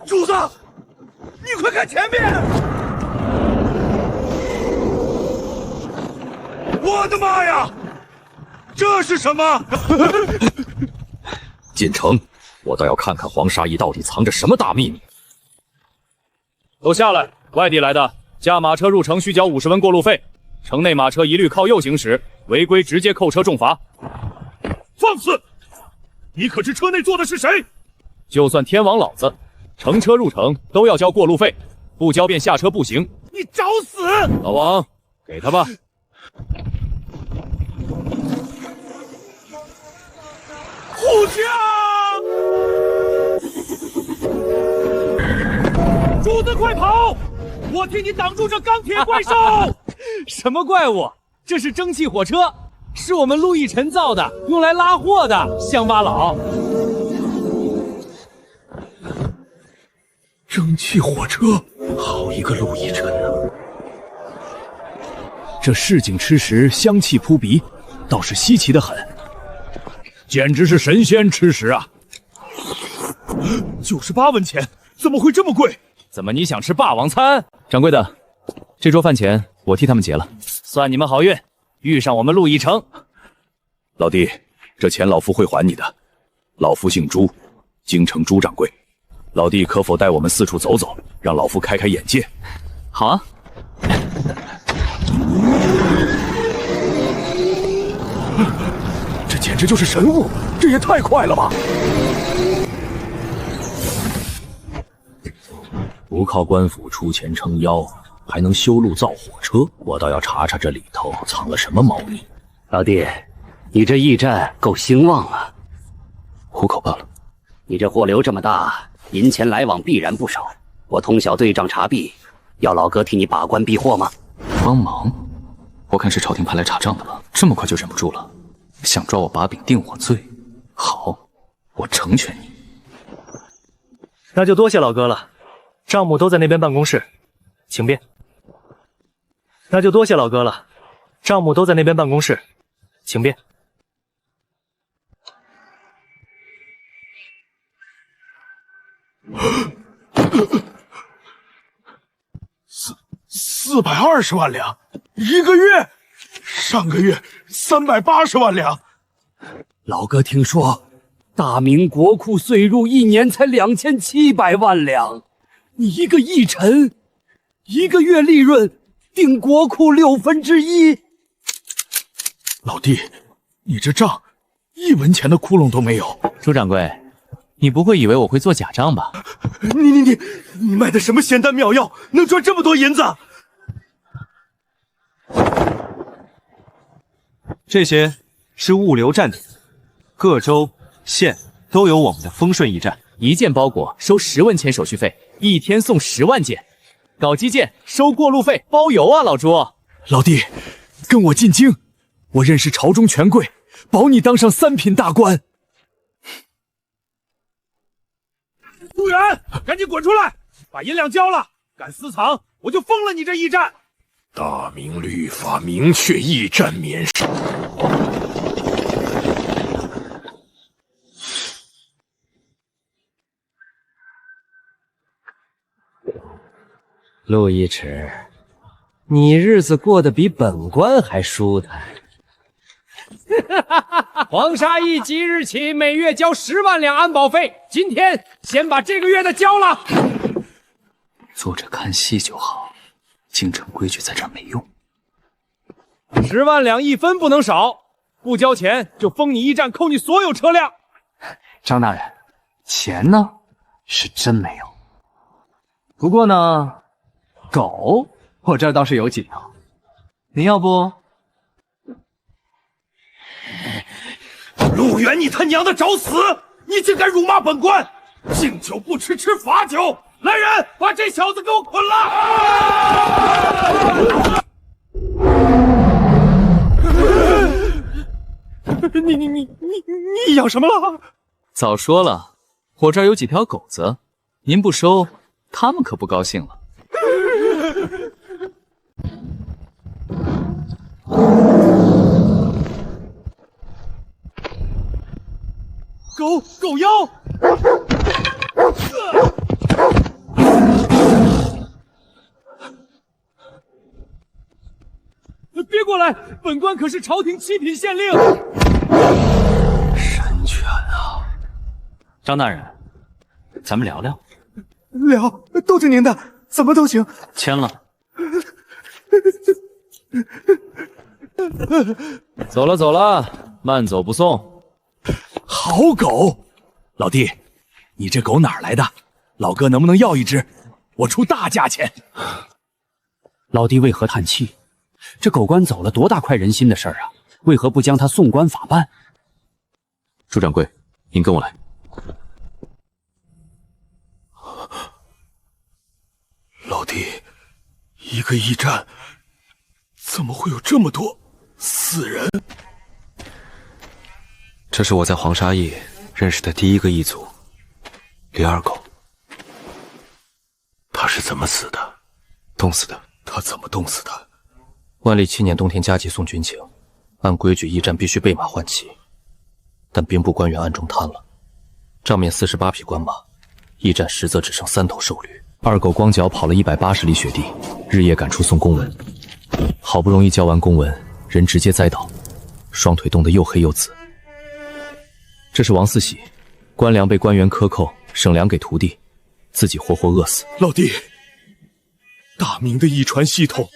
主子，你快看前面！我的妈呀，这是什么？进城，我倒要看看黄沙驿到底藏着什么大秘密。都下来！外地来的，驾马车入城需缴50文过路费，城内马车一律靠右行驶，违规直接扣车重罚。放肆！你可知车内坐的是谁？就算天王老子，乘车入城都要交过路费，不交便下车步行。你找死！老王，给他吧。护驾！主子快跑！我替你挡住这钢铁怪兽！什么怪物？这是蒸汽火车，是我们陆亦辰造的，用来拉货的。乡巴佬！蒸汽火车，好一个陆亦辰啊！这市井吃食，香气扑鼻，倒是稀奇的很，简直是神仙吃食啊！98文钱，怎么会这么贵？怎么你想吃霸王餐？掌柜的，这桌饭钱我替他们结了，算你们好运，遇上我们陆亦成。老弟，这钱老夫会还你的。老夫姓朱，京城朱掌柜。老弟可否带我们四处走走，让老夫开开眼界？好啊。这简直就是神物，这也太快了吧！不靠官府出钱撑腰，还能修路造火车，我倒要查查这里头藏了什么猫腻。老弟，你这驿站够兴旺啊！糊口罢了。你这货流这么大，银钱来往必然不少。我通晓对账查弊，要老哥替你把关避祸吗？帮忙？我看是朝廷派来查账的吧？这么快就忍不住了，想抓我把柄定我罪？好，我成全你。那就多谢老哥了，账目都在那边办公室，请便。那就多谢老哥了，账目都在那边办公室，请便。420万两，一个月，上个月380万两。老哥听说，大明国库税入一年才2700万两，你一个驿臣，一个月利润顶国库1/6。老弟，你这账1文钱的窟窿都没有。朱掌柜，你不会以为我会做假账吧？你卖的什么仙丹妙药，能赚这么多银子？这些是物流站点，各州县都有我们的丰顺驿站。一件包裹收10文钱手续费，一天送10万件。搞基建收过路费，包邮啊，老朱！老弟，跟我进京，我认识朝中权贵，保你当上3品大官。朱元，赶紧滚出来，把银两交了！敢私藏，我就封了你这驿站！大明律法明确，驿站免收。陆一池，你日子过得比本官还舒坦。黄沙驿即日起每月交10万两安保费，今天先把这个月的交了。坐着看戏就好，京城规矩在这儿没用。10万两1分不能少，不交钱就封你驿站，扣你所有车辆。张大人，钱呢是真没有，不过呢，狗我这儿倒是有几条，您要不？陆远，你他娘的找死！你竟敢辱骂本官！敬酒不吃吃罚酒！来人，把这小子给我捆了！你养什么了？早说了，我这儿有几条狗子，您不收，他们可不高兴了。狗妖！过来，本官可是朝廷7品县令。神权啊！张大人，咱们聊聊。聊，都听您的，怎么都行。签了。走了走了，慢走不送。好狗，老弟，你这狗哪儿来的？老哥能不能要一只？我出大价钱。老弟为何叹气？这狗官走了，多大快人心的事儿啊！为何不将他送官法办？朱掌柜，您跟我来。老弟，一个驿站，怎么会有这么多死人？这是我在黄沙驿认识的第一个异族，李二狗。他是怎么死的？冻死的。他怎么冻死的？万历7年冬天加急送军情，按规矩驿站必须备马换骑，但兵部官员暗中贪了，账面48匹官马，驿站实则只剩3头瘦驴。二狗光脚跑了180里雪地，日夜赶出送公文，好不容易交完公文，人直接栽倒，双腿冻得又黑又紫。这是王四喜，官粮被官员克扣，省粮给徒弟，自己活活饿死。老弟，大明的驿传系统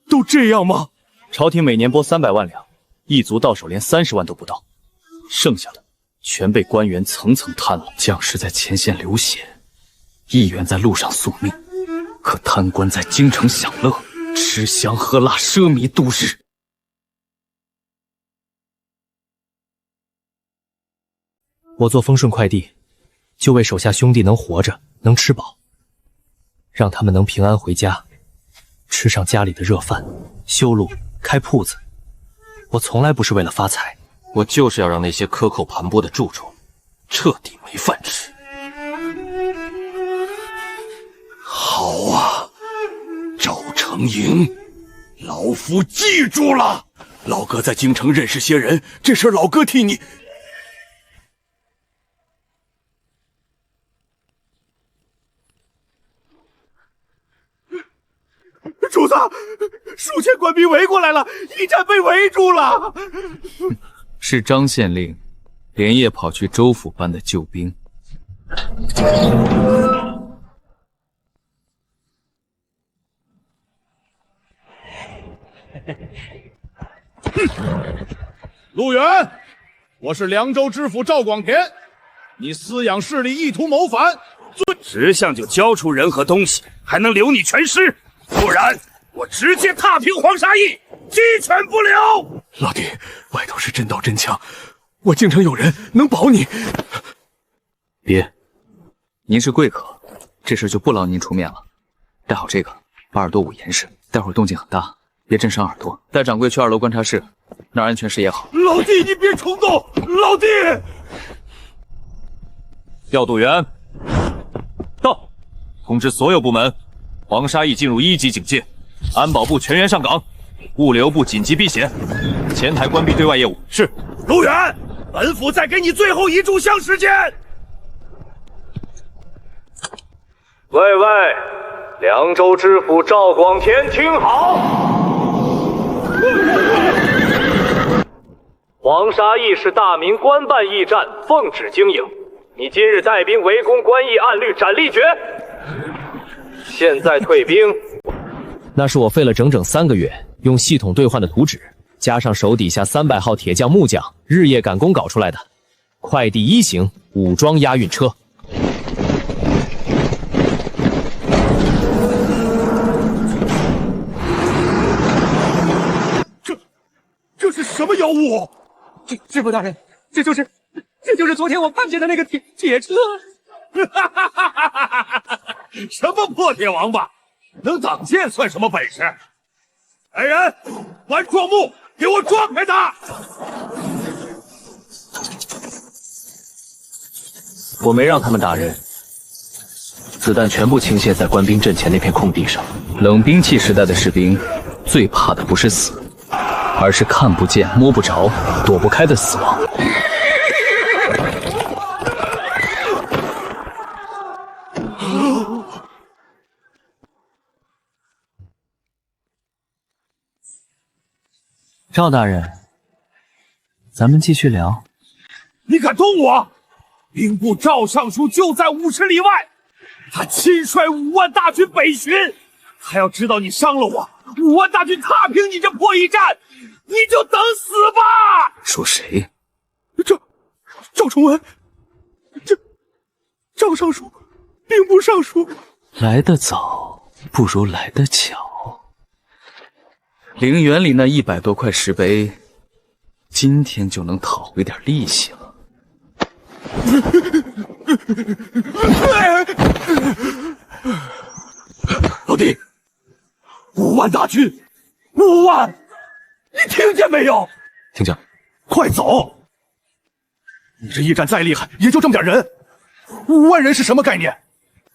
都这样吗？朝廷每年拨300万两，异族到手连30万都不到，剩下的全被官员层层贪了。将士在前线流血，议员在路上送命，可贪官在京城享乐，吃香喝辣，奢靡度日。我做丰顺快递，就为手下兄弟能活着，能吃饱，让他们能平安回家，吃上家里的热饭，修路开铺子。我从来不是为了发财，我就是要让那些克扣盘剥的蛀虫彻底没饭吃。好啊，赵成营，老夫记住了。老哥在京城认识些人，这事老哥替你。主子，数千官兵围过来了，驿站被围住了。是张县令连夜跑去州府搬的救兵。陆源，我是凉州知府赵广田，你私养势力，意图谋反，识相就交出人和东西，还能留你全尸，不然我直接踏平黄沙驿，鸡犬不留。老弟，外头是真刀真枪，我京城有人能保你。别，您是贵客，这事就不劳您出面了。带好这个，把耳朵捂严实，待会儿动静很大，别震伤耳朵。带掌柜去2楼观察室，那儿安全视野好。老弟，你别冲动，老弟。调度员到，通知所有部门，黄沙驿进入1级警戒，安保部全员上岗，物流部紧急避险，前台关闭对外业务。是。陆远，本府再给你最后1炷香时间。喂，凉州知府赵广田，听好！黄沙驿是大明官办驿站，奉旨经营。你今日带兵围攻官驿，按律斩立决。现在退兵。那是我费了整整3个月，用系统兑换的图纸，加上手底下300号铁匠木匠日夜赶工搞出来的快递1型武装押运车。这是什么妖物？知府大人，这就是昨天我看见的那个铁车。什么破铁王八，能挡箭算什么本事？来人，玩撞木，给我撞开他！我没让他们打人，子弹全部倾泻在官兵阵前那片空地上。冷兵器时代的士兵，最怕的不是死，而是看不见、摸不着、躲不开的死亡。赵大人，咱们继续聊。你敢动我？兵部赵尚书就在50里外，他亲率5万大军北巡，还要知道你伤了我，5万大军踏平你这破驿站，你就等死吧！说谁？赵崇文，赵尚书，兵部尚书。来得早不如来得巧。陵园里那100多块石碑，今天就能讨回点利息了。老弟，5万大军，5万，你听见没有？听见。快走！你这驿站再厉害，也就这么点人，5万人是什么概念？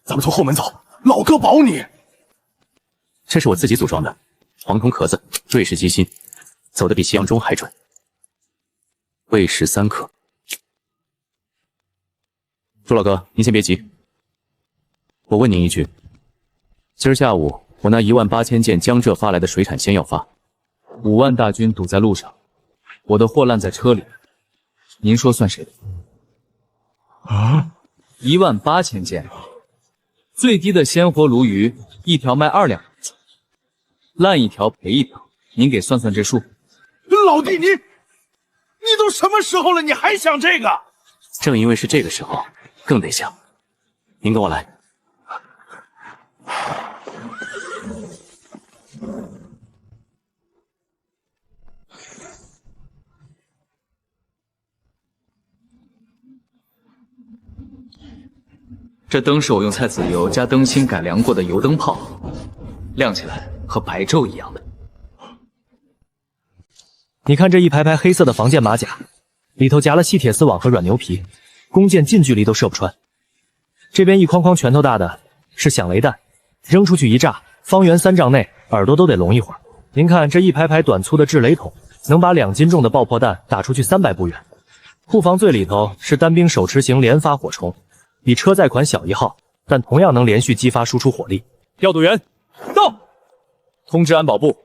咱们从后门走，老哥保你。这是我自己组装的，黄铜壳子，瑞士机芯，走得比西洋钟还准。喂食3克。朱老哥，您先别急，我问您一句，今儿下午我那18000件江浙发来的水产先要发，5万大军堵在路上，我的货烂在车里，您说算谁的？18000件，最低的鲜活鲈鱼一条卖2两，烂一条赔1条，您给算算这数。老弟，你都什么时候了，你还想这个？正因为是这个时候，更得想。您跟我来。这灯是我用菜籽油加灯芯改良过的油灯泡，亮起来和白昼一样的。你看这一排排黑色的防箭马甲，里头夹了细铁丝网和软牛皮，弓箭近距离都射不穿。这边一筐筐拳头大的是响雷弹，扔出去一炸，方圆3丈内耳朵都得聋一会儿。您看这一排排短粗的制雷筒，能把2斤重的爆破弹打出去300步远。护防最里头是单兵手持型连发火铳，比车载款小1号，但同样能连续激发输出火力。调度员到，通知安保部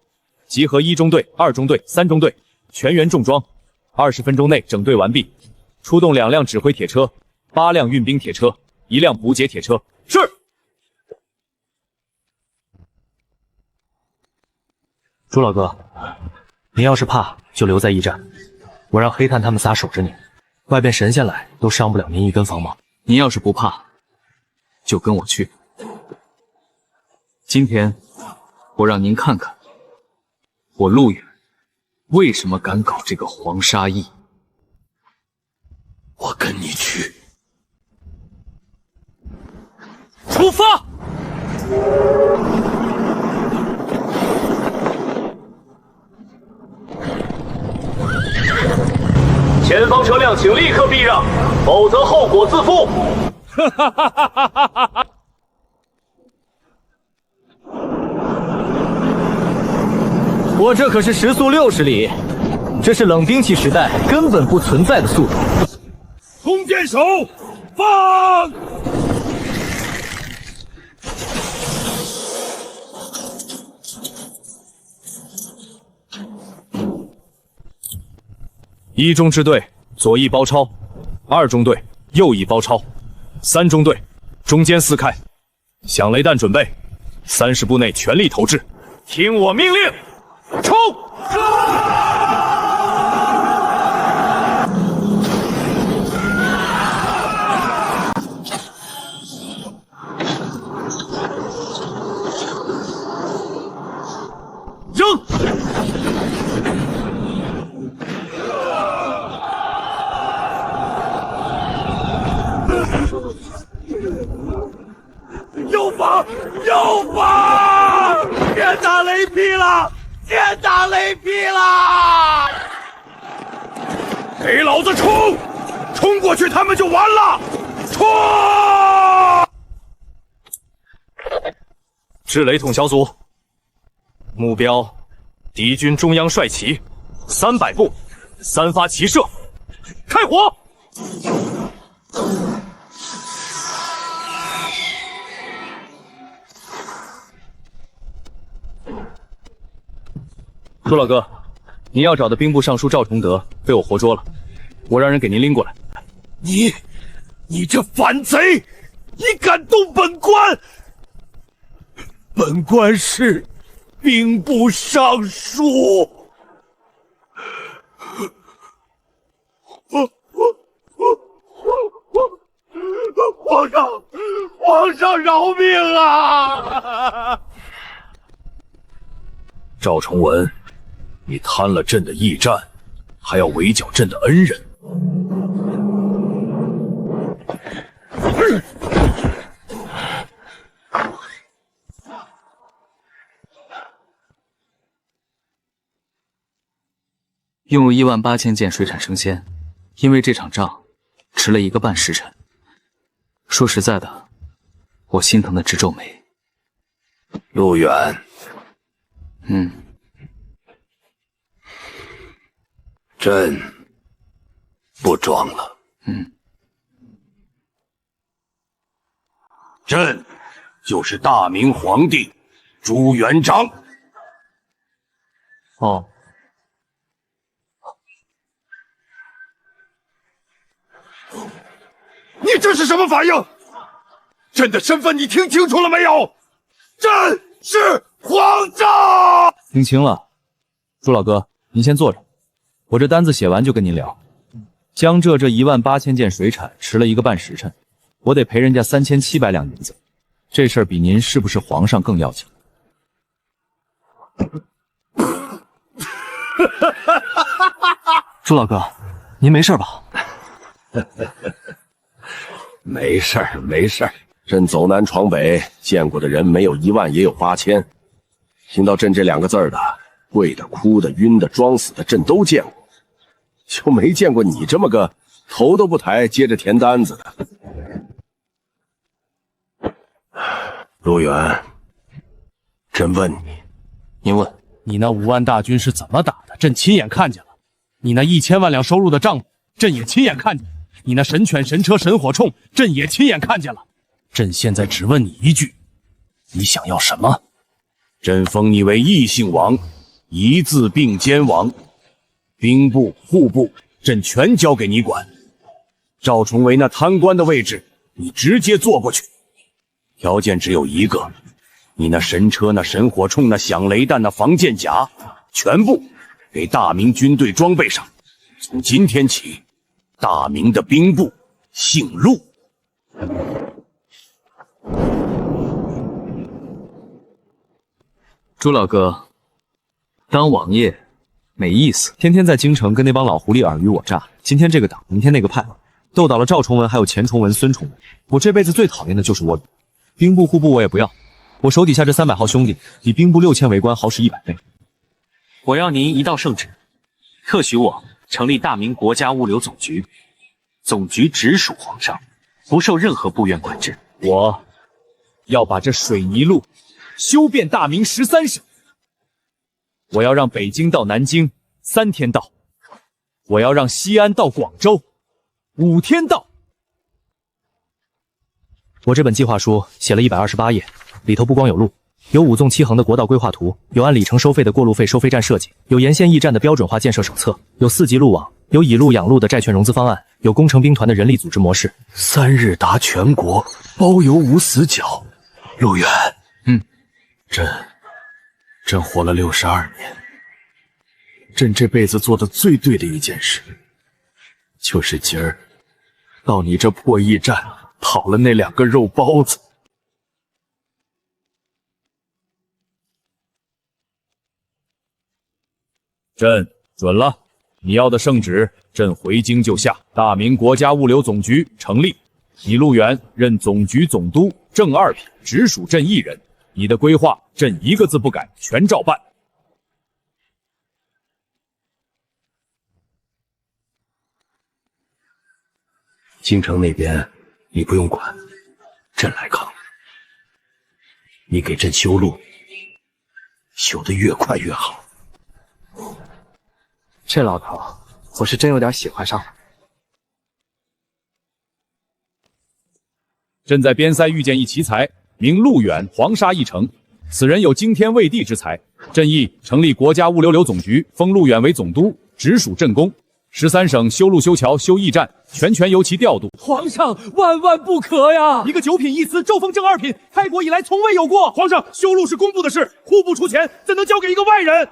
集合1中队、2中队、3中队，全员重装，20分钟内整队完毕。出动2辆指挥铁车、8辆运兵铁车、1辆补给铁车。是。朱老哥，您要是怕，就留在驿站，我让黑炭他们仨守着你，外边神仙来都伤不了您一根防毛。您要是不怕，就跟我去。今天我让您看看，我陆远为什么敢搞这个黄沙驿。我跟你去。出发！前方车辆请立刻避让，否则后果自负。哈哈哈哈哈哈！我这可是时速60里，这是冷兵器时代根本不存在的速度。弓箭手，放！1中支队左翼包抄，2中队右翼包抄，3中队中间撕开，响雷弹准备，30步内全力投掷。听我命令，冲！扔！又放！又放！天打雷劈了！天打雷劈了！给老子冲！冲过去，他们就完了！冲！制雷筒小组，目标敌军中央帅旗，300步，3发齐射，开火！朱老哥，您要找的兵部尚书赵崇德被我活捉了，我让人给您拎过来。你这反贼，你敢动本官？本官是兵部尚书。皇上饶命啊！赵崇文，你贪了朕的驿站，还要围剿朕的恩人。拥有18000件水产生鲜，因为这场仗迟了1个半时辰。说实在的，我心疼的直皱眉。陆远，朕不装了。朕就是大明皇帝朱元璋。哦，你这是什么反应？朕的身份你听清楚了没有？朕是皇上。听清了，朱老哥，您先坐着，我这单子写完就跟您聊。江浙这18000件水产迟了1个半时辰，我得赔人家3700两银子，这事儿比您是不是皇上更要紧。朱老哥，您没事吧？没事儿，没事儿。朕走南闯北，见过的人没有1万也有8000。听到朕这2个字的，跪的、哭的、晕的、装死的，朕都见过，就没见过你这么个头都不抬，接着填单子的。陆远，朕问你，您问，你那5万大军是怎么打的？朕亲眼看见了。你那1000万两收入的账目，朕也亲眼看见。你那神犬、神车、神火铳，朕也亲眼看见了。朕现在只问你一句，你想要什么？朕封你为异姓王，一字并肩王，兵部、户部，朕全交给你管。赵崇为那贪官的位置，你直接坐过去。条件只有一个，你那神车、那神火铳、那响雷弹、那防箭甲，全部给大明军队装备上。从今天起，大明的兵部姓陆。朱老哥，当王爷没意思，天天在京城跟那帮老狐狸尔虞我诈，今天这个党，明天那个派，斗倒了赵崇文，还有钱崇文、孙崇文。我这辈子最讨厌的就是倭寇，兵部、户部我也不要，我手底下这300号兄弟比兵部6000为官好使100倍。我要您一道圣旨，特许我成立大明国家物流总局，总局直属皇上，不受任何部院管制。我要把这水泥路修遍大明13省，我要让北京到南京3天到，我要让西安到广州5天到。我这本计划书写了128页，里头不光有路，有5纵7横的国道规划图，有按里程收费的过路费收费站设计，有沿线驿站的标准化建设手册，有4级路网，有以路养路的债券融资方案，有工程兵团的人力组织模式。3日达全国，包邮无死角。陆远，朕活了62年，朕这辈子做的最对的一件事，就是今儿到你这破驿站讨了那2个肉包子。朕准了，你要的圣旨，朕回京就下。大明国家物流总局成立，你陆远任总局总督，正2品，直属朕一人。你的规划，朕一个字不改，全照办。京城那边你不用管，朕来扛。你给朕修路，修得越快越好。这老头，我是真有点喜欢上了。朕在边塞遇见一奇才，名陆远，黄沙一城，此人有惊天畏地之才，朕意成立国家物流总局，封陆远为总督，直属镇公。13省修路、修桥、修驿站，全权由其调度。皇上，万万不可呀！一个9品一司，骤封正2品，开国以来从未有过。皇上，修路是工部的事，户部出钱，怎能交给一个外人？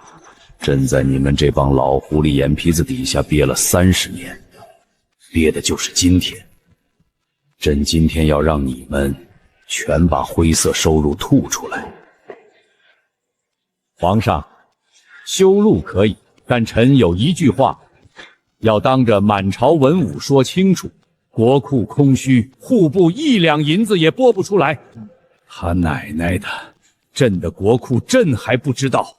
朕在你们这帮老狐狸眼皮子底下憋了30年，憋的就是今天。朕今天要让你们全把灰色收入吐出来。皇上，修路可以，但臣有一句话，要当着满朝文武说清楚：国库空虚，户部1两银子也拨不出来。他奶奶的，朕的国库朕还不知道，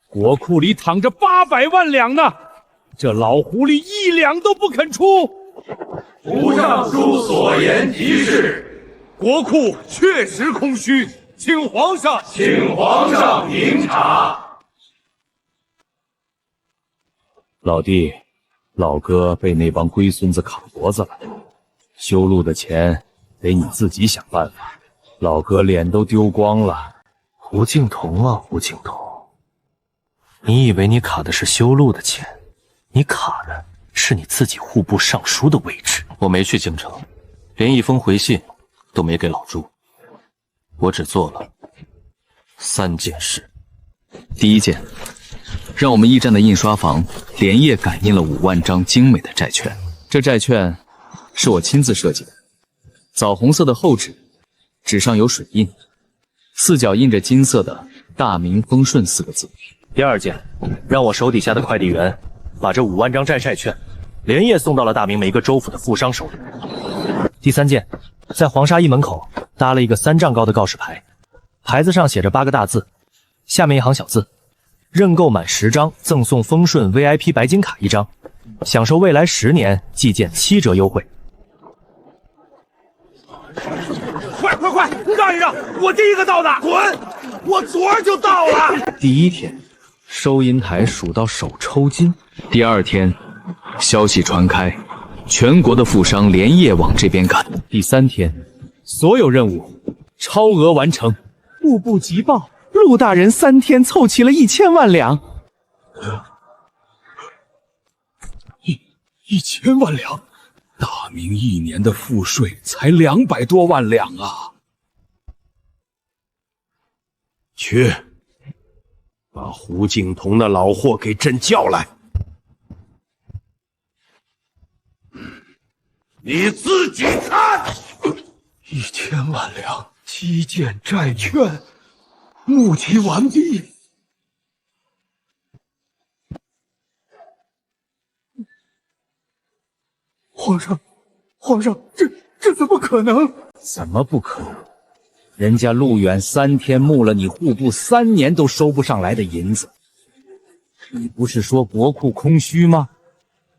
国库里躺着800万两呢，这老狐狸1两都不肯出。吾上书所言极是，国库确实空虚，请皇上明察。老弟，老哥被那帮龟孙子卡脖子了，修路的钱得你自己想办法。老哥脸都丢光了。胡敬彤啊，胡敬彤，你以为你卡的是修路的钱，你卡的是你自己户部尚书的位置。我没去京城，连一封回信都没给老朱，我只做了3件事。第一件，让我们驿站的印刷房连夜赶印了5万张精美的债券。这债券是我亲自设计的，枣红色的厚纸，纸上有水印，4角印着金色的“大明丰顺”4个字。第二件，让我手底下的快递员把这5万张债券连夜送到了大明每个州府的富商手里。第三件，在黄沙驿门口搭了一个3丈高的告示牌，牌子上写着8个大字，下面一行小字：认购满10张赠送丰顺 VIP 白金卡1张，享受未来10年寄件7折优惠。快，让一让，我第一个到的，滚！我昨儿就到了。第一天，收银台数到手抽筋。第2天，消息传开，全国的富商连夜往这边赶。第3天，所有任务超额完成。户部急报，陆大人3天凑齐了1000万两。1000万两，大明1年的赋税才200多万两啊！去，把胡敬彤那老货给朕叫来。你自己看，1000万两基建债券募集完毕。皇上，这怎么可能？怎么不可能？人家陆远3天募了你户部3年都收不上来的银子，你不是说国库空虚吗？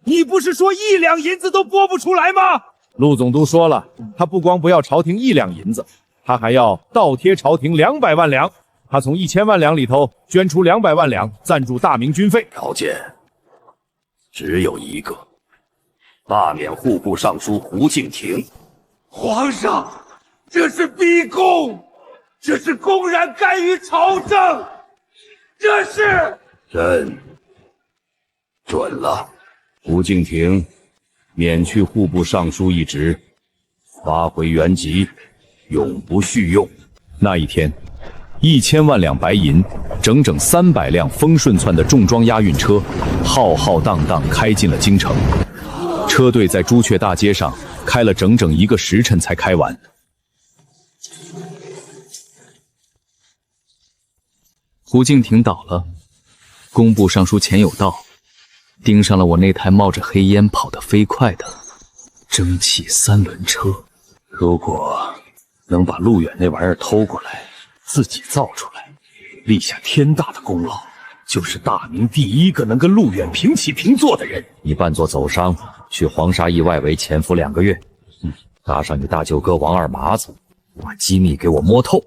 你不是说1两银子都拨不出来吗？陆总督说了，他不光不要朝廷1两银子，他还要倒贴朝廷200万两。他从1000万两里头捐出200万两赞助大明军费。条件只有一个，罢免户部尚书胡敬亭。皇上，这是逼宫，这是公然干预朝政，这是……朕准了。胡敬亭免去户部尚书一职，发回原籍，永不叙用。那一天，1000万两白银，整整300辆丰顺窜的重装押运车，浩浩荡荡开进了京城。车队在朱雀大街上开了整整1个时辰才开完。胡敬亭倒了，工部尚书钱有道盯上了我那台冒着黑烟跑得飞快的蒸汽3轮车。如果能把陆远那玩意儿偷过来，自己造出来，立下天大的功劳，就是大明第一个能跟陆远平起平坐的人。你扮作走商，去黄沙驿外围潜伏2个月，搭上你大舅哥王二麻子，把机密给我摸透。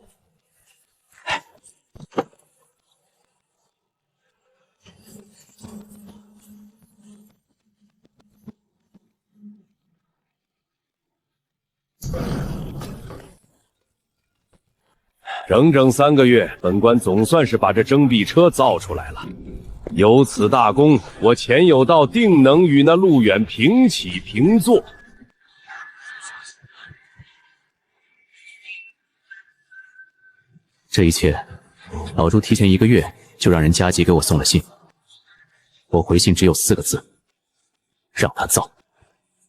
整整3个月，本官总算是把这征币车造出来了。有此大功，我钱有道定能与那陆远平起平坐。这一切，老朱提前1个月就让人加急给我送了信。我回信只有4个字：让他造。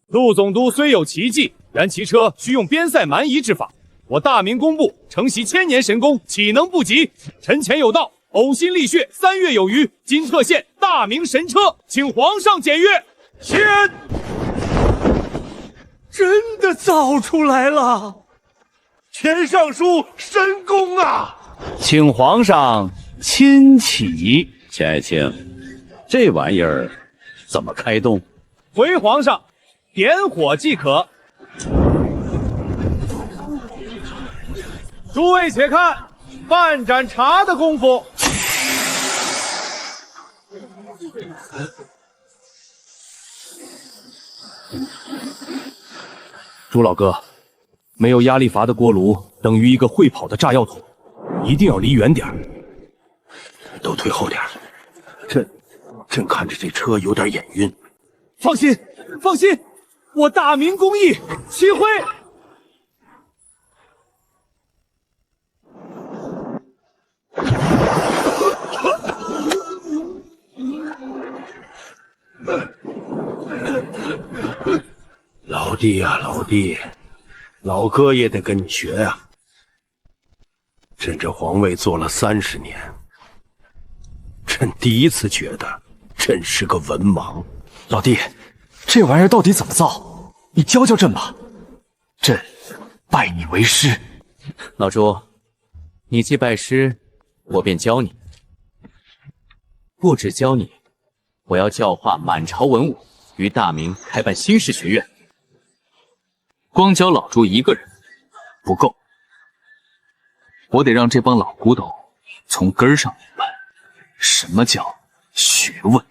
陆总督虽有奇技，然其车需用边塞蛮夷之法。我大明工部承袭1000年神功，岂能不及？臣前有道，呕心沥血，3月有余，今特献大明神车，请皇上检阅。天，真的造出来了！钱尚书神功啊！请皇上亲启。钱爱卿，这玩意儿怎么开动？回皇上，点火即可。诸位且看，半盏茶的功夫。朱老哥，没有压力阀的锅炉等于一个会跑的炸药桶，一定要离远点。都退后点，朕看着这车有点眼晕。放心，放心，我大明工艺齐挥。老弟呀，老弟，老哥也得跟你学呀。朕这皇位做了30年，朕第一次觉得朕是个文盲。老弟，这玩意儿到底怎么造？你教教朕吧，朕拜你为师。老朱，你既拜师，我便教你。不止教你，我要教化满朝文武，于大明开办新式学院。光教老朱一个人不够，我得让这帮老古董从根儿上明白什么叫学问。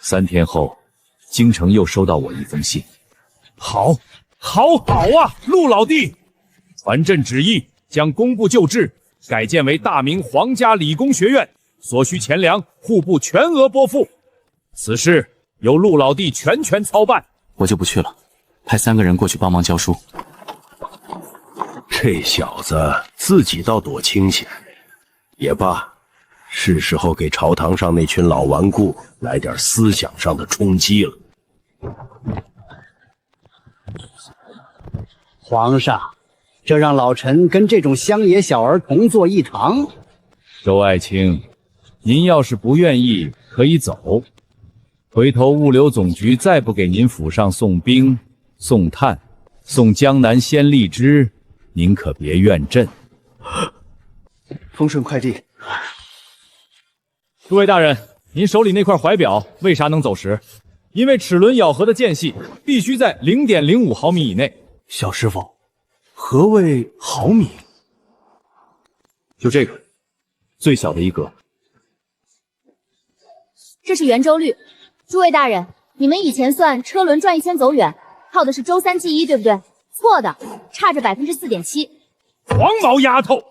3天后，京城又收到我一封信。好啊，陆老弟，传朕旨意，将工部旧制改建为大明皇家理工学院，所需钱粮户部全额拨付。此事由陆老弟全权操办。我就不去了，派3个人过去帮忙教书。这小子自己倒躲清闲，也罢，是时候给朝堂上那群老顽固来点思想上的冲击了。皇上，这让老臣跟这种乡野小儿同坐一堂。周爱卿，您要是不愿意，可以走。回头物流总局再不给您府上送兵、送炭、送江南鲜荔枝，您可别怨朕。丰顺快递。诸位大人，您手里那块怀表为啥能走时？因为齿轮咬合的间隙必须在0.05毫米以内。小师傅，何谓毫米？就这个，最小的一格。这是圆周率。诸位大人，你们以前算车轮转1圈走远，靠的是周3记1，对不对？错的，差着4.7%。黄毛丫头，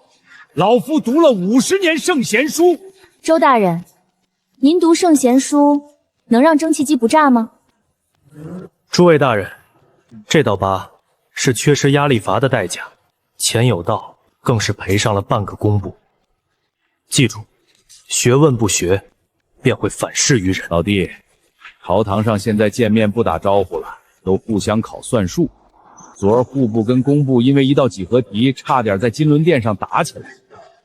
老夫读了50年圣贤书。周大人，您读圣贤书能让蒸汽机不炸吗？诸位大人，这道疤是缺失压力阀的代价，钱有道更是赔上了半个工部。记住，学问不学，便会反噬于人。老弟，朝堂上现在见面不打招呼了，都互相考算术。昨儿户部跟工部因为一道几何题，差点在金轮殿上打起来。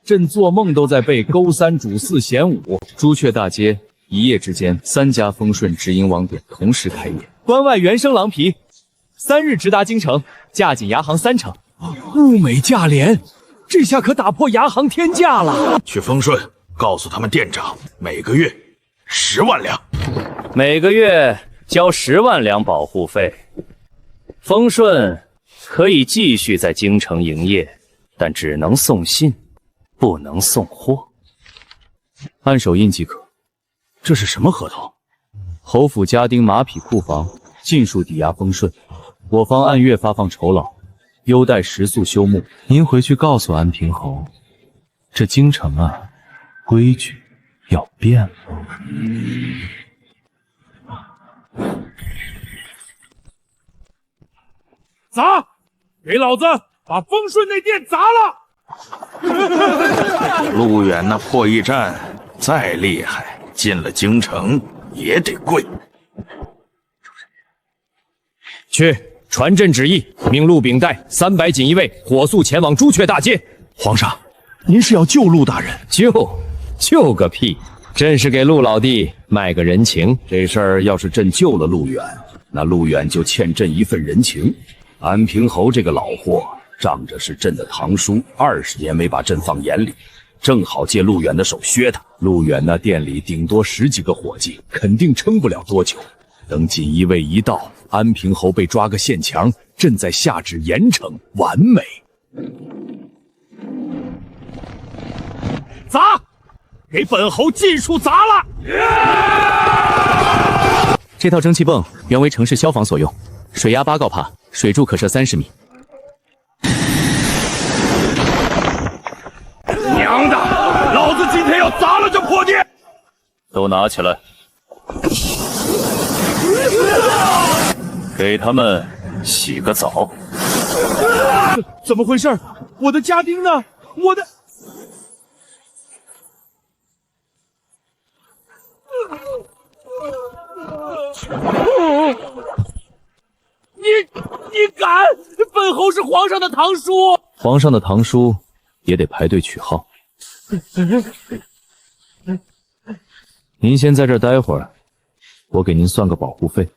朕做梦都在背勾3主4弦5。朱雀大街一夜之间3家丰顺直营网点同时开业，关外原生狼皮3日直达京城，价仅牙行3成。物美价廉，这下可打破牙行天价了。去丰顺告诉他们店长，每个月10万两，每个月交10万两保护费。丰顺可以继续在京城营业，但只能送信，不能送货。按手印即可。这是什么合同？侯府家丁马匹库房尽数抵押丰顺，我方按月发放酬劳，优待食宿休沐。您回去告诉安平侯，这京城啊，规矩要变了。砸！给老子把丰顺那店砸了！陆远那破驿站再厉害，进了京城也得跪。去传朕旨意，命陆秉带300锦衣卫火速前往朱雀大街。皇上，您是要救陆大人？救个屁！朕是给陆老弟卖个人情。这事儿要是朕救了陆远，那陆远就欠朕一份人情。安平侯这个老货，仗着是朕的堂叔，20年没把朕放眼里，正好借陆远的手削他。陆远那店里顶多10几个伙计，肯定撑不了多久。等锦衣卫一到，安平侯被抓个现墙，朕再下旨严惩，完美。砸！给本侯尽数砸了！这套蒸汽泵原为城市消防所用，水压8告帕，水柱可射30米。娘的，老子今天要砸了这破店！都拿起来，给他们洗个澡。怎么回事？我的家丁呢？我的……你敢？本侯是皇上的堂叔。皇上的堂叔也得排队取号。您先在这儿待会儿，我给您算个保护费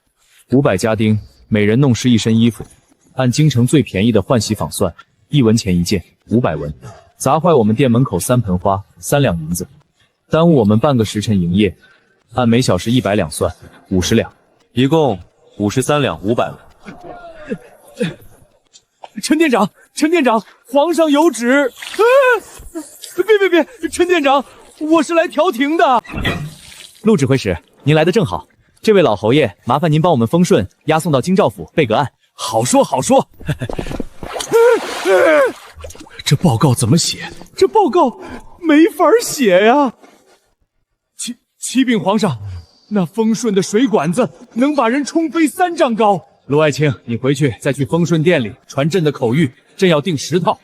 ，500家丁，每人弄湿1身衣服，按京城最便宜的换洗坊算，1文钱1件，500文。砸坏我们店门口3盆花，3两银子，耽误我们半个时辰营业，按每小时100两算，50两，一共53两500文。陈店长，皇上有旨。别，陈店长，我是来调停的。陆指挥使，您来的正好。这位老侯爷，麻烦您帮我们丰顺押送到京兆府备个案。好说。这报告怎么写？这报告没法写呀。启禀皇上，那丰顺的水管子能把人冲飞3丈高。陆爱卿，你回去再去丰顺店里传朕的口谕，朕要订10套。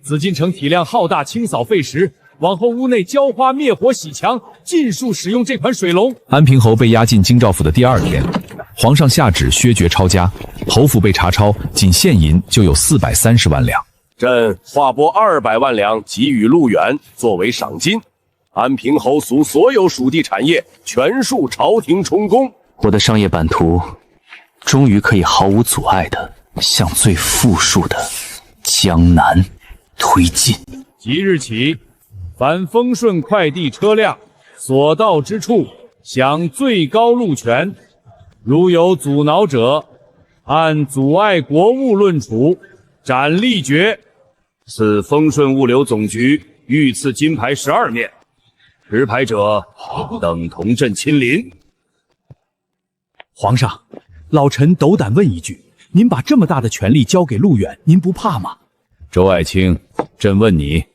紫禁城体量浩大，清扫费时，往后屋内浇花灭火洗墙，尽数使用这款水龙。安平侯被押进京兆府的第2天，皇上下旨削爵抄家，侯府被查抄，仅现银就有430万两。朕划拨200万两给予陆远作为赏金。安平侯属所有属地产业全数朝廷充公。我的商业版图终于可以毫无阻碍地向最富庶的江南推进。即日起，凡丰顺快递车辆所到之处，享最高路权。如有阻挠者，按阻碍国务论处，斩立决。赐丰顺物流总局御赐金牌12面，持牌者等同朕亲临。皇上，老臣斗胆问一句，您把这么大的权力交给陆远，您不怕吗？周爱卿，朕问你，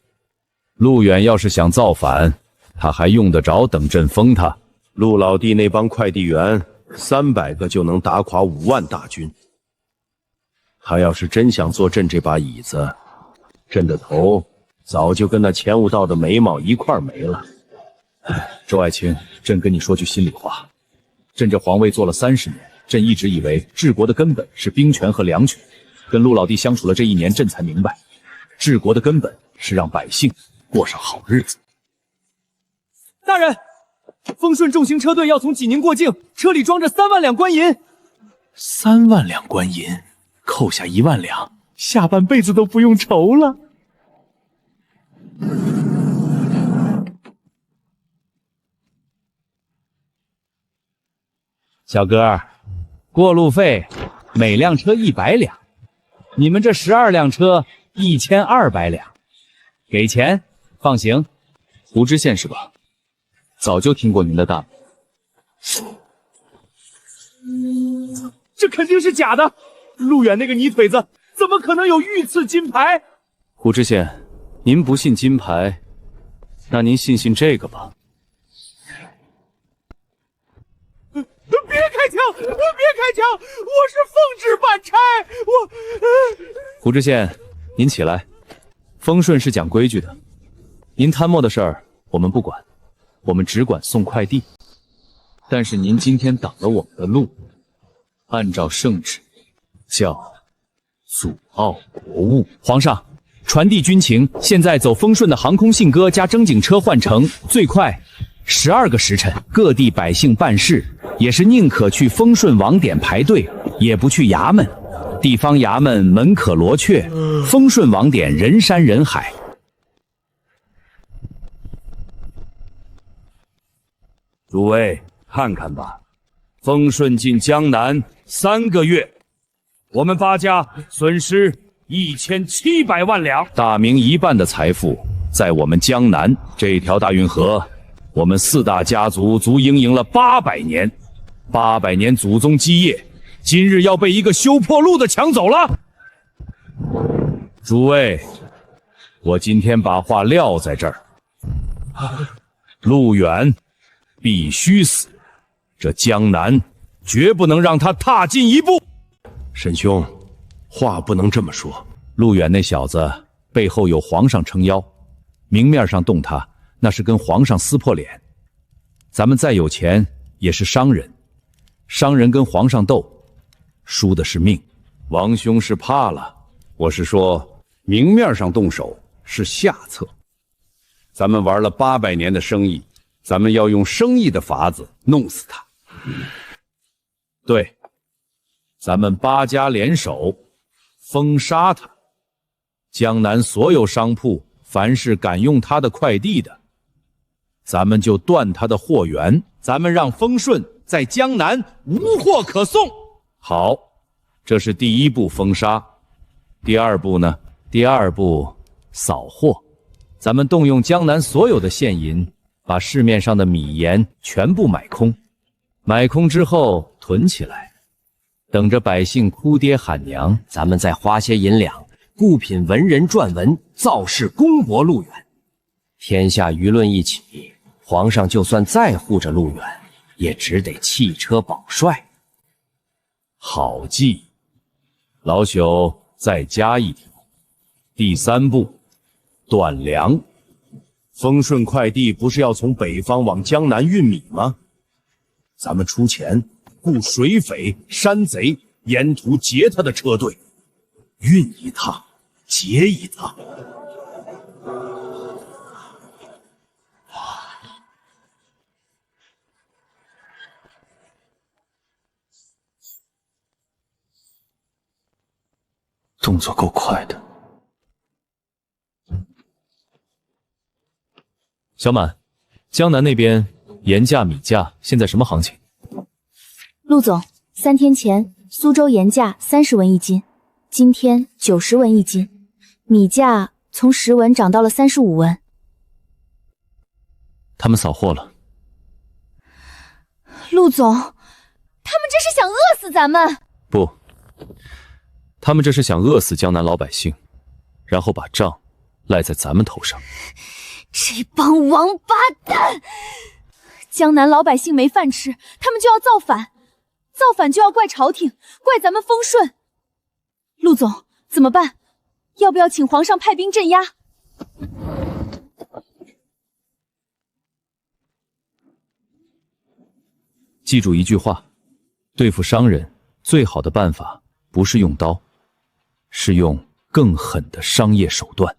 陆远要是想造反，他还用得着等朕封他？陆老弟那帮快递员300个就能打垮5万大军，他要是真想坐朕这把椅子，朕的头早就跟那钱无道的眉毛一块没了。周爱卿，朕跟你说句心里话，朕这皇位做了30年，朕一直以为治国的根本是兵权和粮权，跟陆老弟相处了这1年，朕才明白，治国的根本是让百姓过上好日子。大人，丰顺重型车队要从济宁过境，车里装着3万两官银。3万两官银，扣下1万两，下半辈子都不用愁了。小哥，过路费每辆车100两，你们这12辆车1200两，给钱放行。胡知县是吧？早就听过您的大名。这肯定是假的，陆远那个泥腿子怎么可能有御赐金牌？胡知县，您不信金牌，那您信信这个吧。别开枪！别开枪！我是奉旨办差，胡知县，您起来。丰顺是讲规矩的，您贪墨的事儿我们不管，我们只管送快递。但是您今天挡了我们的路，按照圣旨，叫阻傲国务。皇上，传递军情，现在走丰顺的航空信鸽加征警车换乘，最快12个时辰。各地百姓办事也是宁可去丰顺网点排队，也不去衙门。地方衙门门可罗雀，丰顺网点人山人海。诸位看看吧，丰顺进江南3个月，我们八家损失1700万两，大明一半的财富在我们江南这条大运河，我们4大家族足经营了800年，800年祖宗基业，今日要被一个修破路的抢走了。诸位，我今天把话撂在这儿，路远必须死，这江南绝不能让他踏进一步。沈兄，话不能这么说。陆远那小子背后有皇上撑腰，明面上动他，那是跟皇上撕破脸。咱们再有钱也是商人，商人跟皇上斗，输的是命。王兄是怕了，我是说明面上动手是下策。咱们玩了800年的生意，咱们要用生意的法子弄死他。对，咱们8家联手封杀他。江南所有商铺，凡是敢用他的快递的，咱们就断他的货源，咱们让丰顺在江南无货可送。好，这是第1步封杀。第2步呢？第2步扫货。咱们动用江南所有的现银，把市面上的米盐全部买空。买空之后囤起来，等着百姓哭爹喊娘，咱们再花些银两，雇品文人撰文，造势公博陆远。天下舆论一起，皇上就算再护着陆远，也只得弃车保帅。好计，老朽再加一条。第3步，断粮。丰顺快递不是要从北方往江南运米吗？咱们出钱雇水匪、山贼，沿途劫他的车队，运一趟，劫一趟。动作够快的。小满，江南那边盐价、米价现在什么行情？陆总，3天前苏州盐价30文一斤，今天90文一斤，米价从10文涨到了35文。他们扫货了。陆总，他们这是想饿死咱们！不，他们这是想饿死江南老百姓，然后把账赖在咱们头上。这帮王八蛋！江南老百姓没饭吃，他们就要造反，造反就要怪朝廷，怪咱们丰顺。陆总，怎么办？要不要请皇上派兵镇压？记住一句话，对付商人最好的办法不是用刀，是用更狠的商业手段。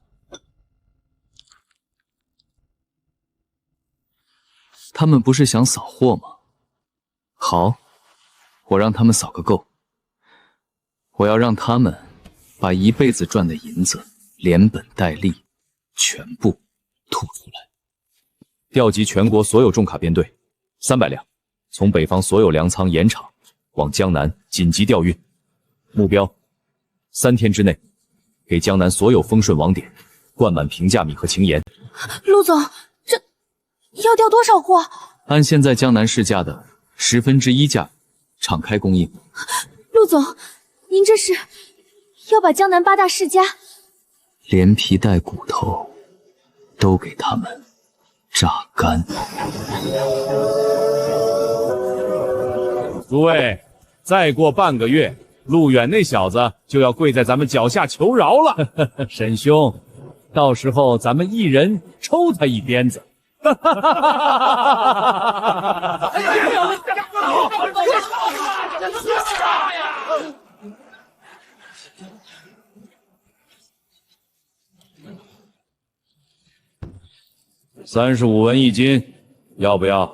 他们不是想扫货吗？好，我让他们扫个够。我要让他们把一辈子赚的银子连本带利全部吐出来。调集全国所有重卡编队300辆，从北方所有粮仓、盐场往江南紧急调运。目标3天之内，给江南所有丰顺网点灌满平价米和晴盐。陆总，这要调多少货？按现在江南市价的1/10价，敞开供应。陆总，您这是要把江南8大世家连皮带骨头都给他们榨干。诸位，再过半个月，陆远那小子就要跪在咱们脚下求饶了。沈兄，到时候咱们一人抽他一鞭子。35文一斤，要不要？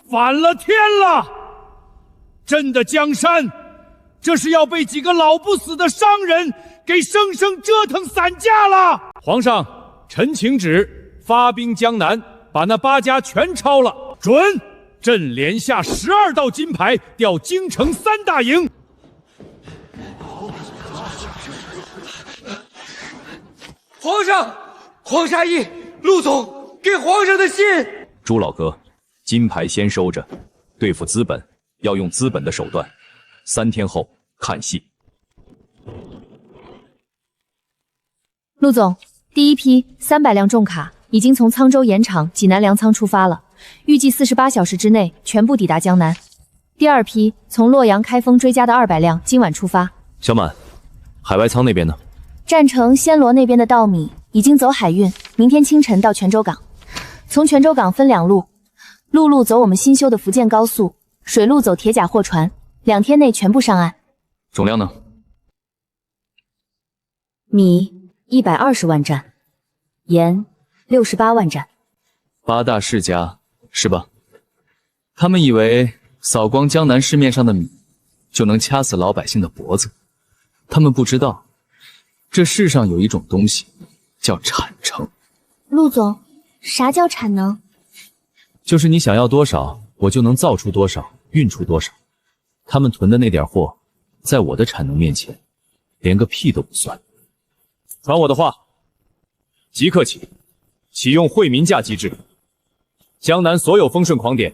反了天了！朕的江山，这是要被几个老不死的商人给生生折腾散架了！皇上，臣请旨，发兵江南，把那8家全抄了。准！朕连下12道金牌，调京城3大营。皇上，皇沙义，陆总给皇上的信。朱老哥，金牌先收着，对付资本要用资本的手段。3天后看戏。陆总，第一批300辆重卡已经从沧州盐场济南粮仓出发了，预计48小时之内全部抵达江南。第二批从洛阳开封追加的200辆今晚出发。小满，海外仓那边呢？占城暹罗那边的稻米已经走海运，明天清晨到泉州港。从泉州港分2路，陆路走我们新修的福建高速，水路走铁甲货船，2天内全部上岸。总量呢？米120万担，盐68万担。8大世家是吧？他们以为扫光江南市面上的米，就能掐死老百姓的脖子。他们不知道，这世上有一种东西叫产成。陆总，啥叫产能？就是你想要多少，我就能造出多少，运出多少。他们囤的那点货，在我的产能面前，连个屁都不算。传我的话，即刻起，启用惠民价机制。江南所有丰顺狂点，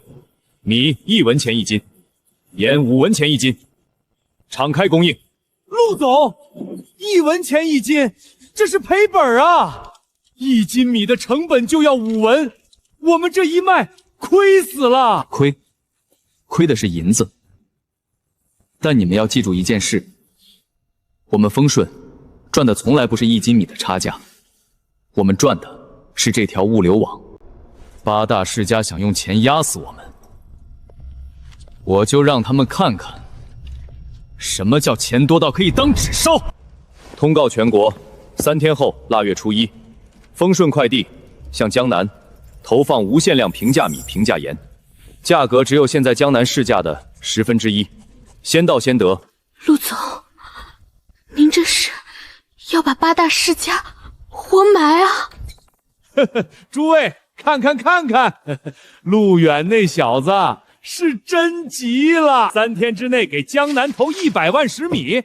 米1文钱1斤，盐5文钱1斤，敞开供应。陆总，1文钱1斤，这是赔本啊！1斤米的成本就要5文，我们这一卖亏死了。亏的是银子。但你们要记住一件事，我们丰顺赚的从来不是1斤米的差价，我们赚的是这条物流网。8大世家想用钱压死我们，我就让他们看看什么叫钱多到可以当纸烧。通告全国，3天后腊月初1，丰顺快递向江南投放无限量平价米、平价盐，价格只有现在江南市价的1/10，先到先得。陆总，您这是要把8大世家活埋啊！诸位看看，陆远那小子是真急了，3天之内给江南投100万石米，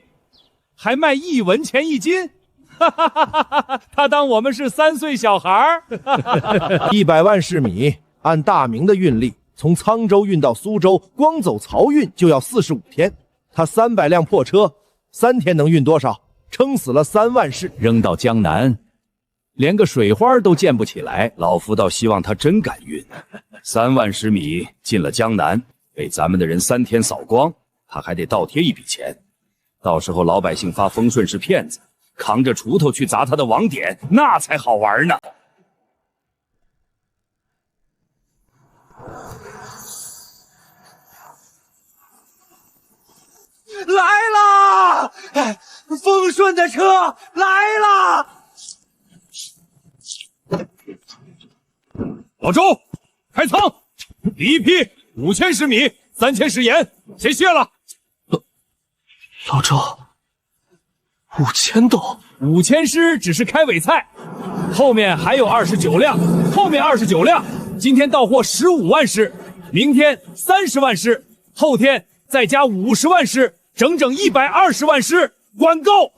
还卖1文钱1斤，他当我们是3岁小孩100万石米，按大明的运力，从沧州运到苏州，光走漕运就要45天。他300辆破车，3天能运多少？撑死了3万石。扔到江南，连个水花都建不起来。老夫倒希望他真敢运。3万石米进了江南，被咱们的人3天扫光，他还得倒贴一笔钱。到时候老百姓发丰顺是骗子，扛着锄头去砸他的网点，那才好玩呢。来啦！丰顺的车来啦！老周，开仓！第一批5000石米，3000石盐，先卸了。老周，5000斗，5000石只是开尾菜，后面还有29辆，后面29辆。今天到货15万石，明天30万石，后天再加50万石，整整120万石，管够。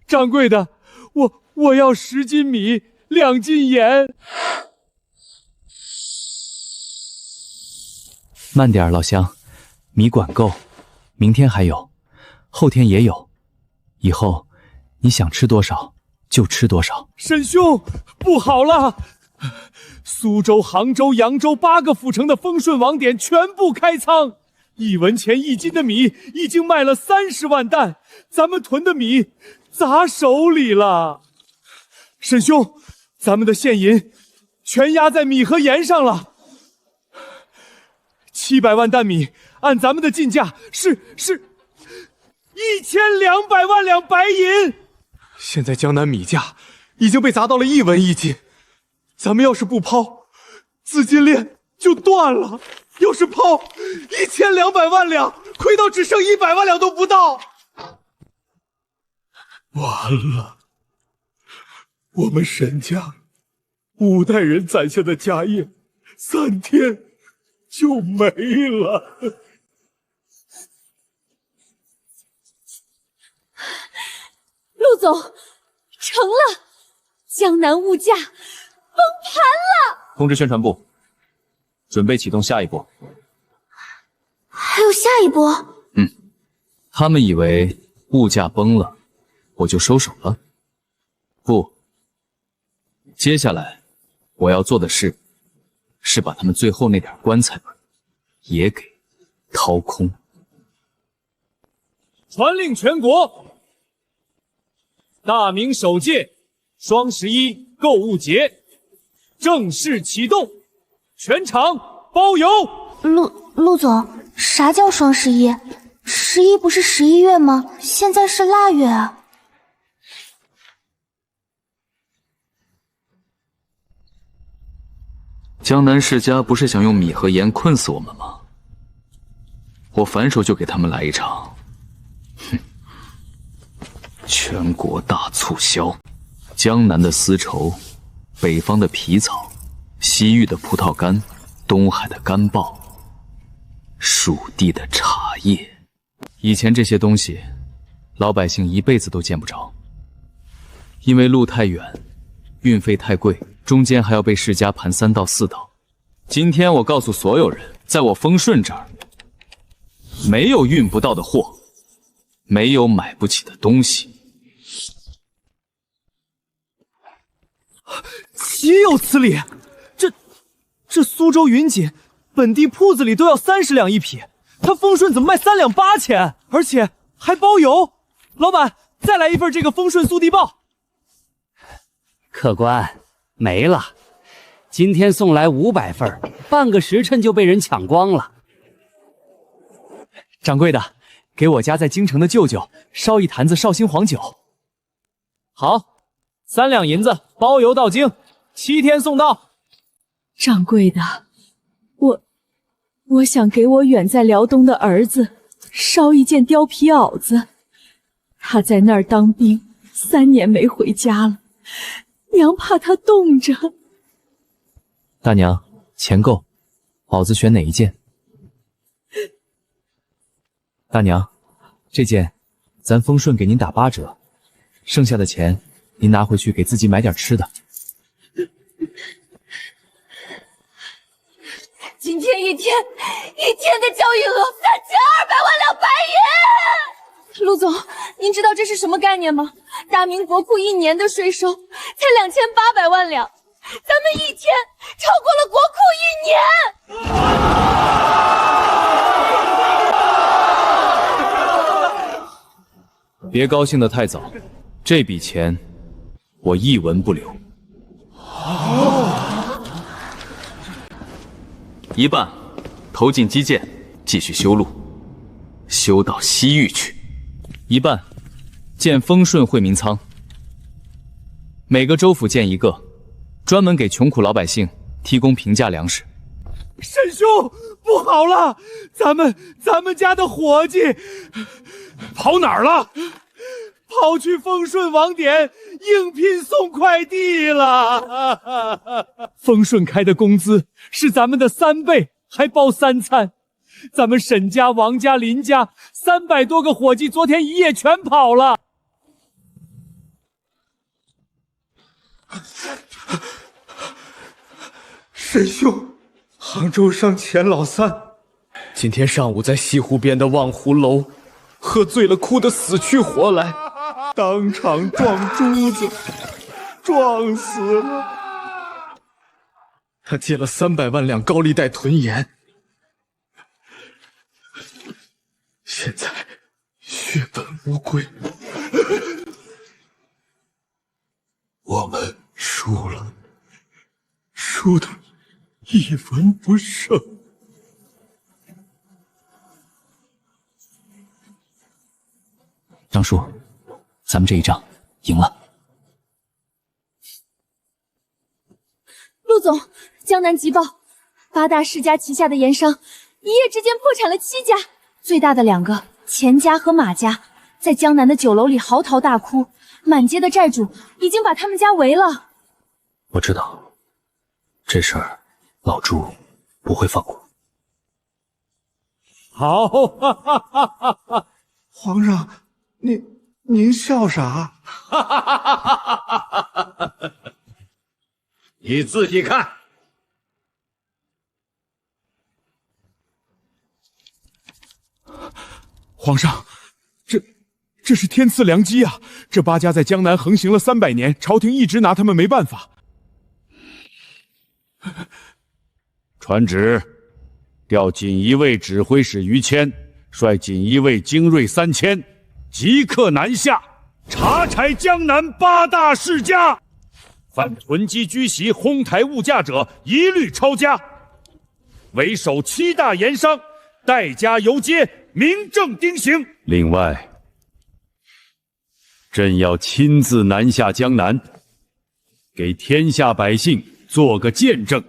掌柜的，我要10斤米，2斤盐。慢点，老乡，米管够，明天还有，后天也有，以后你想吃多少就吃多少。沈兄，不好了！苏州、杭州、扬州8个府城的丰顺网点全部开仓，1文钱1斤的米已经卖了30万担，咱们囤的米砸手里了。沈兄，咱们的现银全压在米和盐上了。700万担米，按咱们的进价是1200万两白银。现在江南米价已经被砸到了1文1斤，咱们要是不抛，资金链就断了。要是抛，1200万两，亏到只剩100万两都不到。完了，我们沈家5代人攒下的家业，3天就没了。陆总，成了，江南物价崩盘了。通知宣传部，准备启动下一波。还有下一波？他们以为物价崩了，我就收手了。不，接下来我要做的事，是把他们最后那点棺材本也给掏空。传令全国，大明首届双11购物节正式启动，全场包邮。陆总，啥叫双11？11不是11月吗？现在是腊月啊。江南世家不是想用米和盐困死我们吗？我反手就给他们来一场，全国大促销，江南的丝绸，北方的皮草，西域的葡萄干，东海的干鲍，蜀地的茶叶。以前这些东西，老百姓一辈子都见不着，因为路太远，运费太贵，中间还要被世家盘3到4道。今天我告诉所有人，在我丰顺这儿，没有运不到的货，没有买不起的东西。岂有此理！这苏州云锦本地铺子里都要30两一匹，他丰顺怎么卖3两8钱，而且还包邮？老板，再来一份这个丰顺速递报。客官，没了。今天送来500份，半个时辰就被人抢光了。掌柜的，给我家在京城的舅舅烧一坛子绍兴黄酒。好，3两银子包邮到京，7天送到。掌柜的，我想给我远在辽东的儿子烧一件貂皮袄子，他在那儿当兵3年没回家了，娘怕他冻着。大娘，钱够，袄子选哪一件？大娘，这件咱丰顺给您打8折，剩下的钱您拿回去给自己买点吃的。今天一天的交易额3200万两白银。陆总，您知道这是什么概念吗？大明国库1年的税收才2800万两，咱们一天超过了国库1年。别高兴得太早，这笔钱我1文不留。一半投进基建，继续修路，修到西域去；一半建丰顺惠民仓，每个州府建1个，专门给穷苦老百姓提供平价粮食。沈兄，不好了，咱们家的伙计跑哪儿了？跑去丰顺网点应聘送快递了。丰顺开的工资是咱们的3倍，还包3餐。咱们沈家、王家、林家300多个伙计，昨天一夜全跑了。沈兄，杭州上钱老三今天上午在西湖边的望湖楼喝醉了，哭得死去活来，当场撞珠子，撞死了。他借了300万两高利贷囤盐，现在血本无归。我们输了，输的一文不剩。张叔，咱们这一仗赢了。陆总，江南急报，8大世家旗下的盐商一夜之间破产了7家，最大的2个钱家和马家在江南的酒楼里嚎啕大哭，满街的债主已经把他们家围了。我知道，这事儿老朱不会放过。好，哈哈哈哈哈！皇上，您笑啥？哈哈哈哈哈！你自己看。皇上，这是天赐良机啊！这8家在江南横行了300年，朝廷一直拿他们没办法。传旨，调锦衣卫指挥使于谦，率锦衣卫精锐3000，即刻南下，查采江南8大世家，犯囤积居袭、哄抬物价者，一律抄家。为首7大盐商，带家游街，明正丁刑。另外，朕要亲自南下江南，给天下百姓做个见证。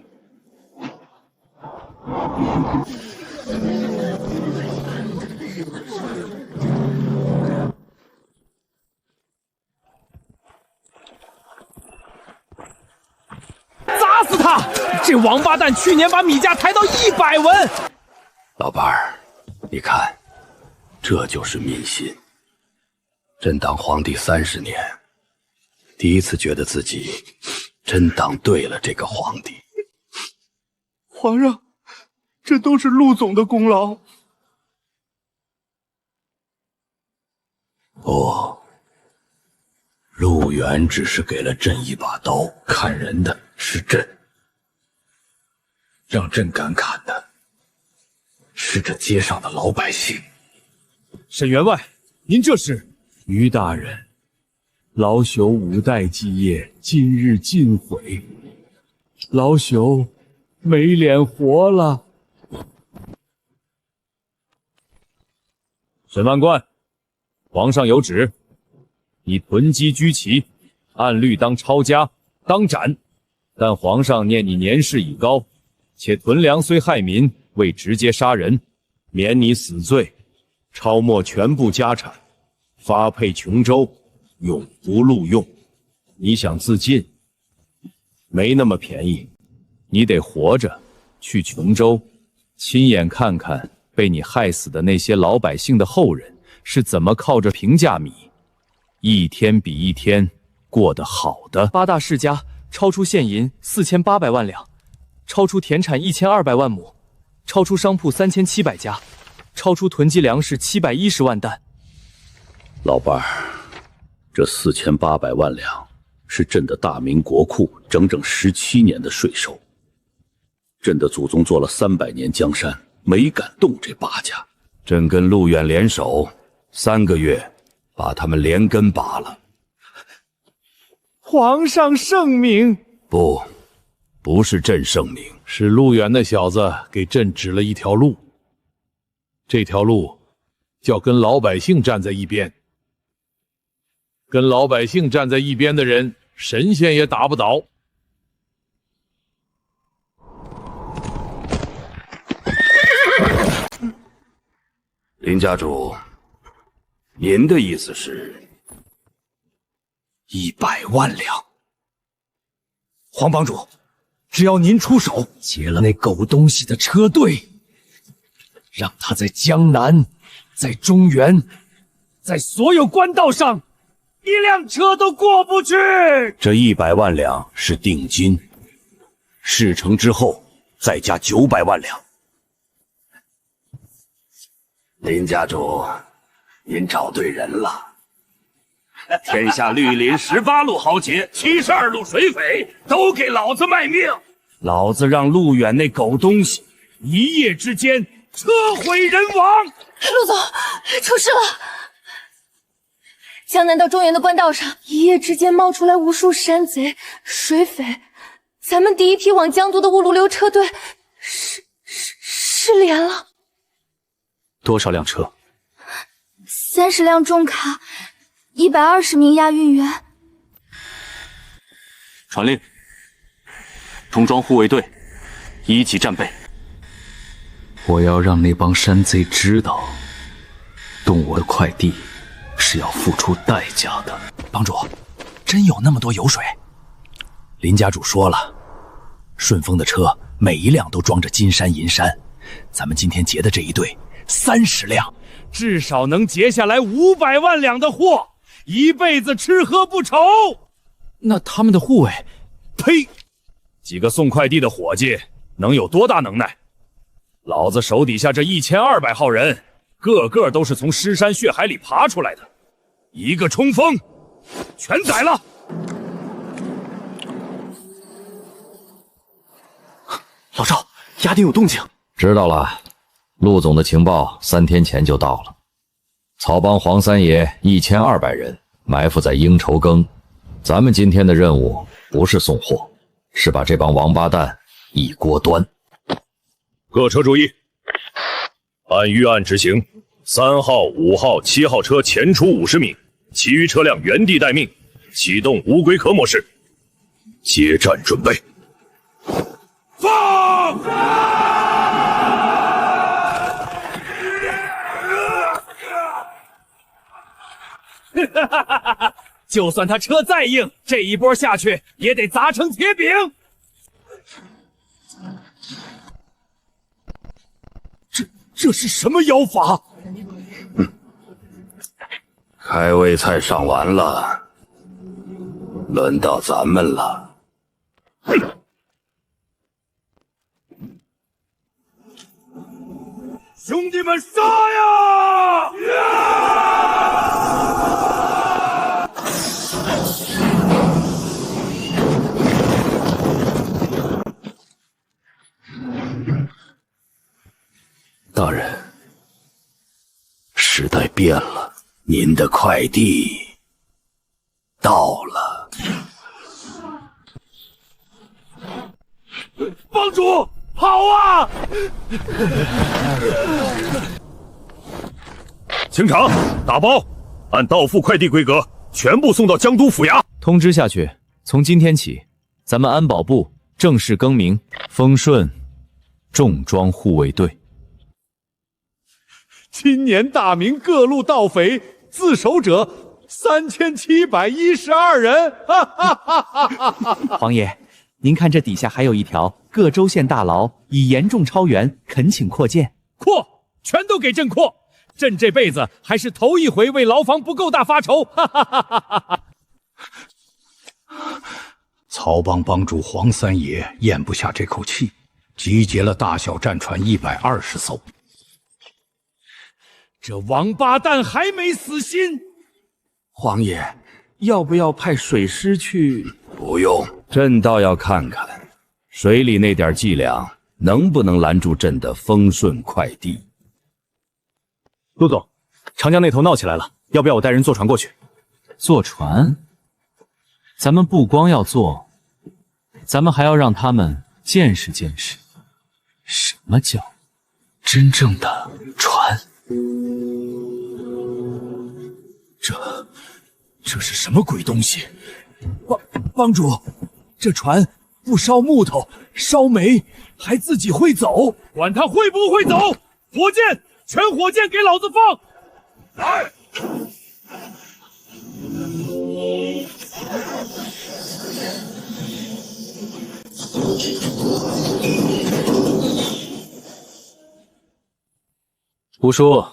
砸死他！这王八蛋去年把米价抬到100文。老伴儿，你看，这就是民心。朕当皇帝30年，第一次觉得自己真当对了这个皇帝。皇上，这都是陆总的功劳。不，陆远只是给了朕一把刀，砍人的是朕，让朕敢砍的是这街上的老百姓。沈员外，您这是？于大人，老朽5代基业，今日尽毁，老朽没脸活了。沈万贯，皇上有旨，你囤积居奇，按律当抄家，当斩。但皇上念你年事已高，且囤粮虽害民，未直接杀人，免你死罪，抄没全部家产，发配琼州，永不录用。你想自尽，没那么便宜，你得活着去琼州，亲眼看看被你害死的那些老百姓的后人是怎么靠着平价米，一天比一天过得好的。8大世家超出现银4800万两，超出田产1200万亩，超出商铺3700家，超出囤积粮食710万担。老伴儿，这4800万两是朕的大明国库整整17年的税收。朕的祖宗做了300年江山，没敢动这8家。朕跟陆远联手，3个月把他们连根拔了。皇上圣明。不是朕圣明，是陆远那小子给朕指了一条路。这条路叫跟老百姓站在一边。跟老百姓站在一边的人，神仙也打不倒。林家主，您的意思是100万两？黄帮主，只要您出手劫了那狗东西的车队，让他在江南，在中原，在所有官道上一辆车都过不去。这100万两是定金，事成之后再加900万两。林家主，您找对人了。天下绿林18路豪杰，72路水匪都给老子卖命！老子让陆远那狗东西一夜之间车毁人亡。陆总，出事了！江南到中原的官道上，一夜之间冒出来无数山贼、水匪，咱们第一批往江都的物流车队失联了。多少辆车？30辆重卡，120名押运员。传令，重装护卫队一级战备。我要让那帮山贼知道，动我的快递是要付出代价的。帮主，真有那么多油水？林家主说了，顺丰的车每一辆都装着金山银山，咱们今天劫的这一队30辆，至少能劫下来500万两的货，一辈子吃喝不愁。那他们的护卫，呸！几个送快递的伙计能有多大能耐？老子手底下这1200号人，个个都是从尸山血海里爬出来的，一个冲锋，全宰了。老赵，押丁有动静。知道了，陆总的情报3天前就到了。曹帮黄三爷1200人埋伏在鹰愁耕，咱们今天的任务不是送货，是把这帮王八蛋一锅端。各车注意，按预案执行。3号、5号、7号车前出50米，其余车辆原地待命，启动无归壳模式。接战准备。放！就算他车再硬，这一波下去也得砸成铁饼。这是什么妖法？开胃菜上完了，轮到咱们了。兄弟们，杀呀！大人，时代变了，您的快递到了。帮主，跑啊！清场，打包，按到付快递规格，全部送到江都府衙。通知下去，从今天起，咱们安保部正式更名丰顺重装护卫队。今年大明各路盗匪自首者3712人。皇爷，您看这底下还有一条，各州县大牢已严重超员，恳请扩建。扩，全都给朕扩！朕这辈子还是头一回为牢房不够大发愁。曹帮帮主黄三爷咽不下这口气，集结了大小战船120艘。这王八蛋还没死心。皇爷，要不要派水师去？不用，朕倒要看看水里那点伎俩能不能拦住朕的丰顺快递。陆总，长江那头闹起来了，要不要我带人坐船过去？坐船？咱们不光要坐，咱们还要让他们见识见识，什么叫真正的船。这是什么鬼东西？帮主，这船不烧木头，烧煤，还自己会走。管他会不会走，火箭，全火箭给老子放！来！吴叔，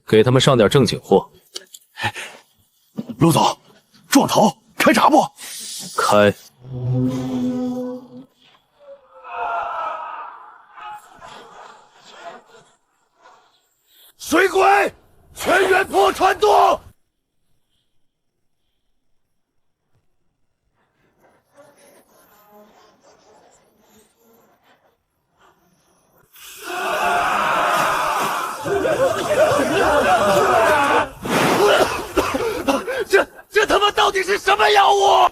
给他们上点正经货。陆总，撞头，开闸不？开。水鬼，全员破船渡！这他妈到底是什么妖物？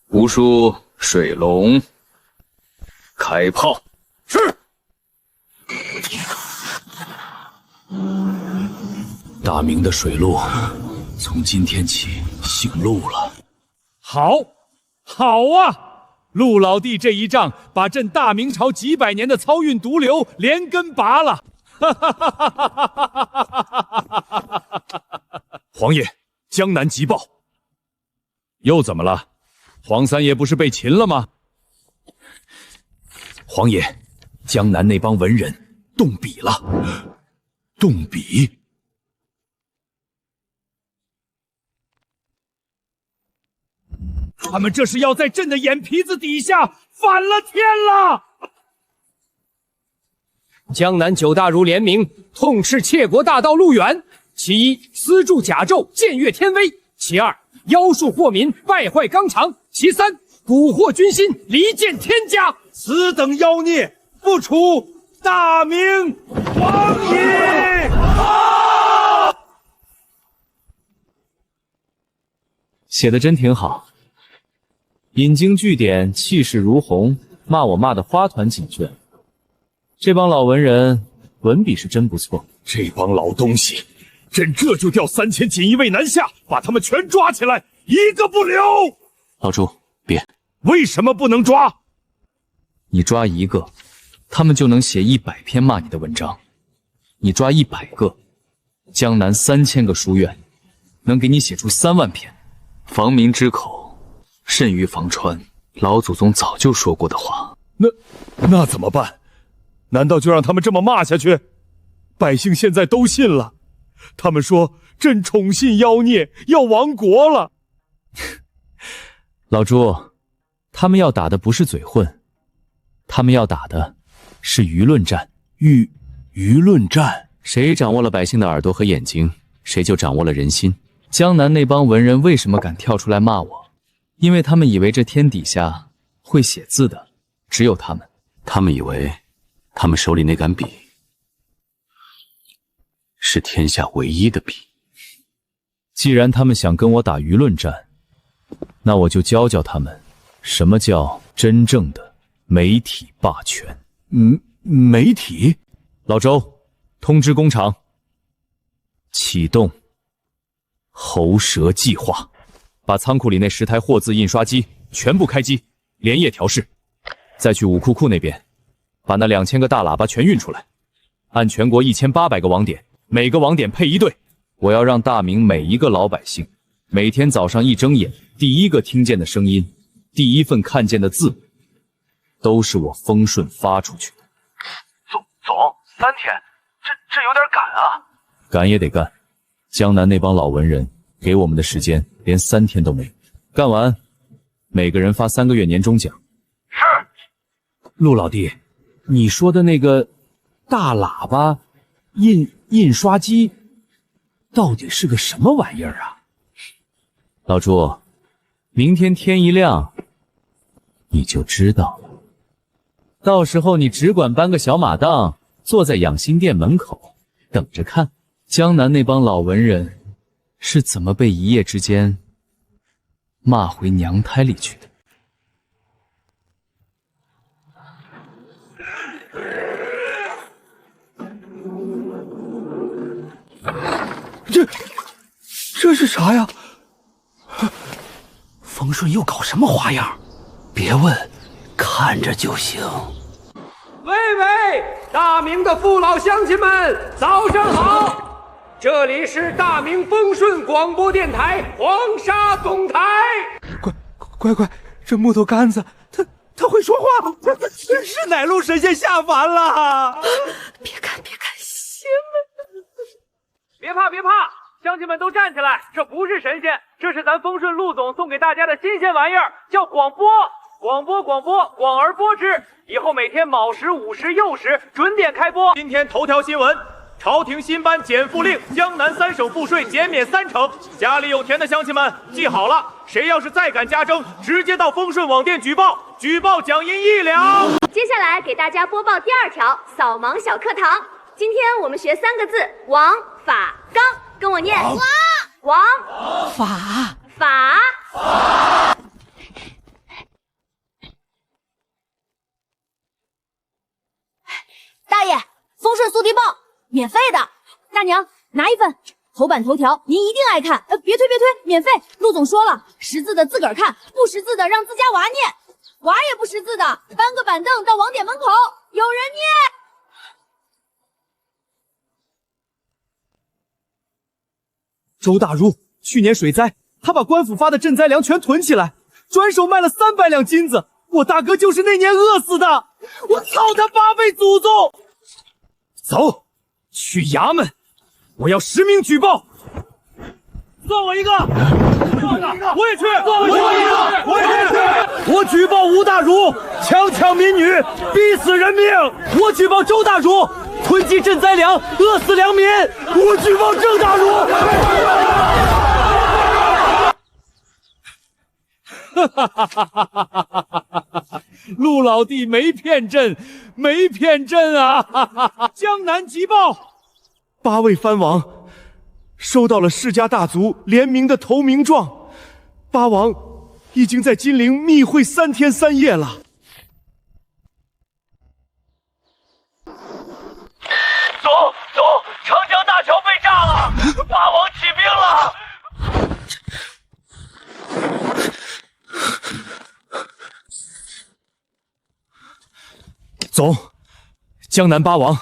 吴叔，水龙，开炮！是。大明的水路从今天起姓陆了。好，好啊！陆老弟这一仗，把朕大明朝几百年的漕运毒瘤连根拔了。皇爷，江南急报。又怎么了？黄三爷不是被擒了吗？皇爷，江南那帮文人动笔了。动笔？他们这是要在朕的眼皮子底下反了天了！江南九大儒联名痛斥窃国大盗陆远，其一，私铸甲胄，僭越天威；其二，妖术祸民，败坏纲常；其三，蛊惑军心，离间天家。此等妖孽，不除大明王也！写的真挺好，引经据典，气势如虹，骂我骂的花团锦卷。这帮老文人文笔是真不错。这帮老东西，朕这就调3000锦衣卫南下，把他们全抓起来，一个不留。老朱，别！为什么不能抓？你抓一个，他们就能写100篇骂你的文章；你抓100个，江南3000个书院能给你写出3万篇。防民之口，甚于防川，老祖宗早就说过的话。那怎么办？难道就让他们这么骂下去？百姓现在都信了，他们说朕宠信妖孽，要亡国了。老朱，他们要打的不是嘴混，他们要打的是舆论战。舆论战，谁掌握了百姓的耳朵和眼睛，谁就掌握了人心。江南那帮文人为什么敢跳出来骂我？因为他们以为这天底下会写字的只有他们。他们以为他们手里那杆笔是天下唯一的笔。既然他们想跟我打舆论战，那我就教教他们什么叫真正的媒体霸权。媒体？老周，通知工厂启动喉舌计划，把仓库里那10台货字印刷机全部开机，连夜调试。再去武库库那边，把那2000个大喇叭全运出来，按全国1800个网点，每个网点配1队。我要让大明每一个老百姓，每天早上一睁眼，第一个听见的声音，第一份看见的字，都是我丰顺发出去的。总，3天，这有点赶啊。赶也得干。江南那帮老文人给我们的时间连3天都没有，干完，每个人发3个月年终奖。是。陆老弟，你说的那个大喇叭印刷机，到底是个什么玩意儿啊？老朱，明天天一亮，你就知道了。到时候你只管搬个小马档，坐在养心殿门口，等着看江南那帮老文人是怎么被一夜之间骂回娘胎里去的。这是啥呀？丰顺又搞什么花样？别问，看着就行。喂，大明的父老乡亲们，早上好！这里是大明丰顺广播电台黄沙总台。乖，这木头杆子，他会说话，是奶路神仙下凡了。别看，邪门！别怕，乡亲们都站起来！这不是神仙，这是咱丰顺陆总送给大家的新鲜玩意儿，叫广播。广播，广而播之。以后每天卯时、午时、酉时准点开播。今天头条新闻：朝廷新颁减赋令，江南3省赋税减免30%。家里有田的乡亲们记好了，谁要是再敢加征，直接到丰顺网店举报，举报奖银1两。接下来给大家播报第2条扫盲小课堂。今天我们学3个字：王法刚，跟我念。王法。大爷，丰顺速递报，免费的。大娘，拿一份。头版头条，您一定爱看。别推，免费。陆总说了，识字的自个儿看，不识字的让自家娃念。娃也不识字的，搬个板凳到网点门口，有人念。周大儒，去年水灾，他把官府发的赈灾粮全囤起来，转手卖了300两金子。我大哥就是那年饿死的，我操他8辈祖宗！走，去衙门，我要实名举报。算我一个，我也去，我也去，我举报吴大儒强民女，逼死人命。我举报周大儒囤积赈灾粮，饿死良民。我举报郑大儒。陆老弟没骗朕啊！江南急报，8位藩王收到了世家大族联名的投名状，8王已经在金陵密会3天3夜了。总，长江大桥被炸了，8王起兵了。总，江南8王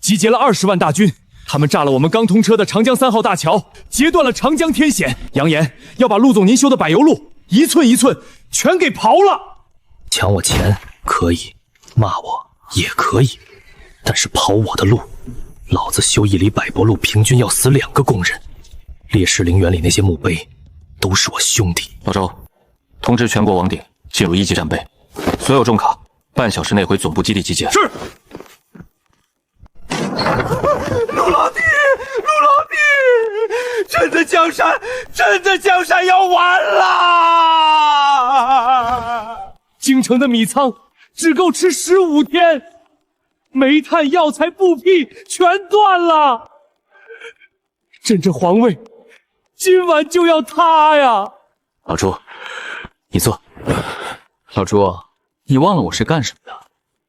集结了20万大军，他们炸了我们刚通车的长江3号大桥，截断了长江天险，扬言要把陆总您修的柏油路一寸一寸全给刨了。抢我钱可以，骂我也可以，但是刨我的路，老子修1里柏柏路平均要死2个工人。烈士陵园里那些墓碑都是我兄弟。老周，通知全国网点进入1级战备，所有重卡半小时内回总部基地集结。是。陆老弟，朕的江山要完了！京城的米仓只够吃15天，煤炭、药材、布匹全断了。朕这皇位今晚就要塌呀！老朱，你坐。老朱，你忘了我是干什么的？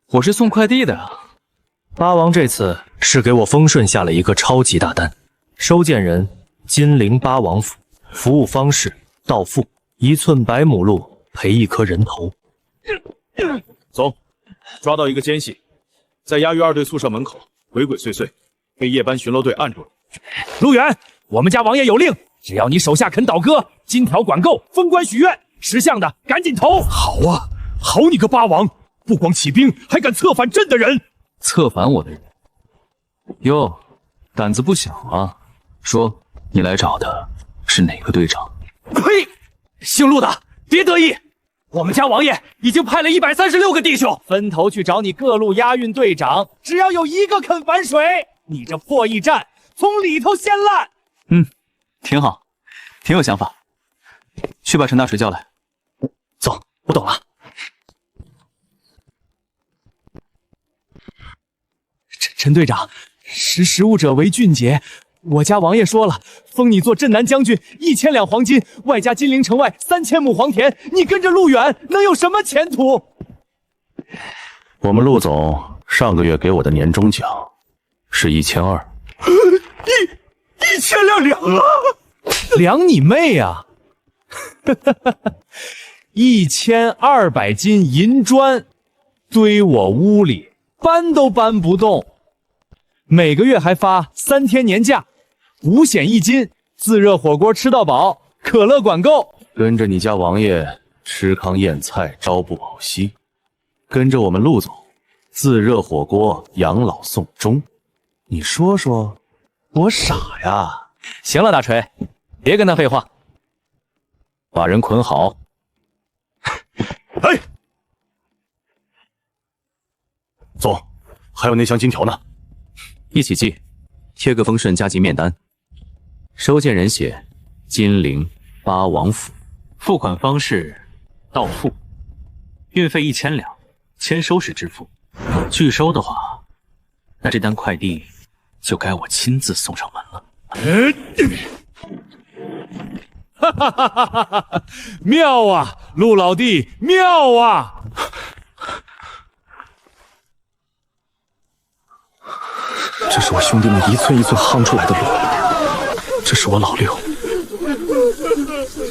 我是送快递的啊。8王这次是给我丰顺下了一个超级大单，收件人金陵8王府，服务方式到付，1寸100亩路赔1颗人头。总，抓到一个奸细，在押狱2队宿舍门口鬼鬼祟祟，被夜班巡逻队按住了。陆远，我们家王爷有令，只要你手下肯倒戈，金条管够，封官许愿，识相的赶紧投。好啊，好你个8王，不光起兵，还敢策反朕的人。策反我的人？哟，胆子不小啊！说，你来找的是哪个队长？呸！姓陆的，别得意。我们家王爷已经派了136个弟兄分头去找你各路押运队长，只要有1个肯反水，你这破驿站从里头掀烂。挺好，挺有想法。去把陈大水叫来。走，我懂了。陈队长，识务者为俊杰。我家王爷说了，封你做镇南将军，1000两黄金，外加金陵城外3000亩黄田。你跟着陆远能有什么前途？我们陆总上个月给我的年终奖是1200。1000两啊！两你妹啊！1200斤银砖堆我屋里，搬都搬不动。每个月还发3天年假，5险1金，自热火锅吃到饱，可乐管够。跟着你家王爷吃糠咽菜，朝不保夕；跟着我们陆总自热火锅，养老送终。你说说，我傻呀？行了，大锤，别跟他废话，把人捆好。哎，总，还有那箱金条呢，一起寄，贴个丰顺加急面单。收件人写金陵八王府，付款方式到付，运费1000两，签收时支付。拒收的话，那这单快递就该我亲自送上门了。哈哈哈哈哈哈！妙啊，陆老弟，妙啊！这是我兄弟们一寸一寸夯出来的路，这是我老六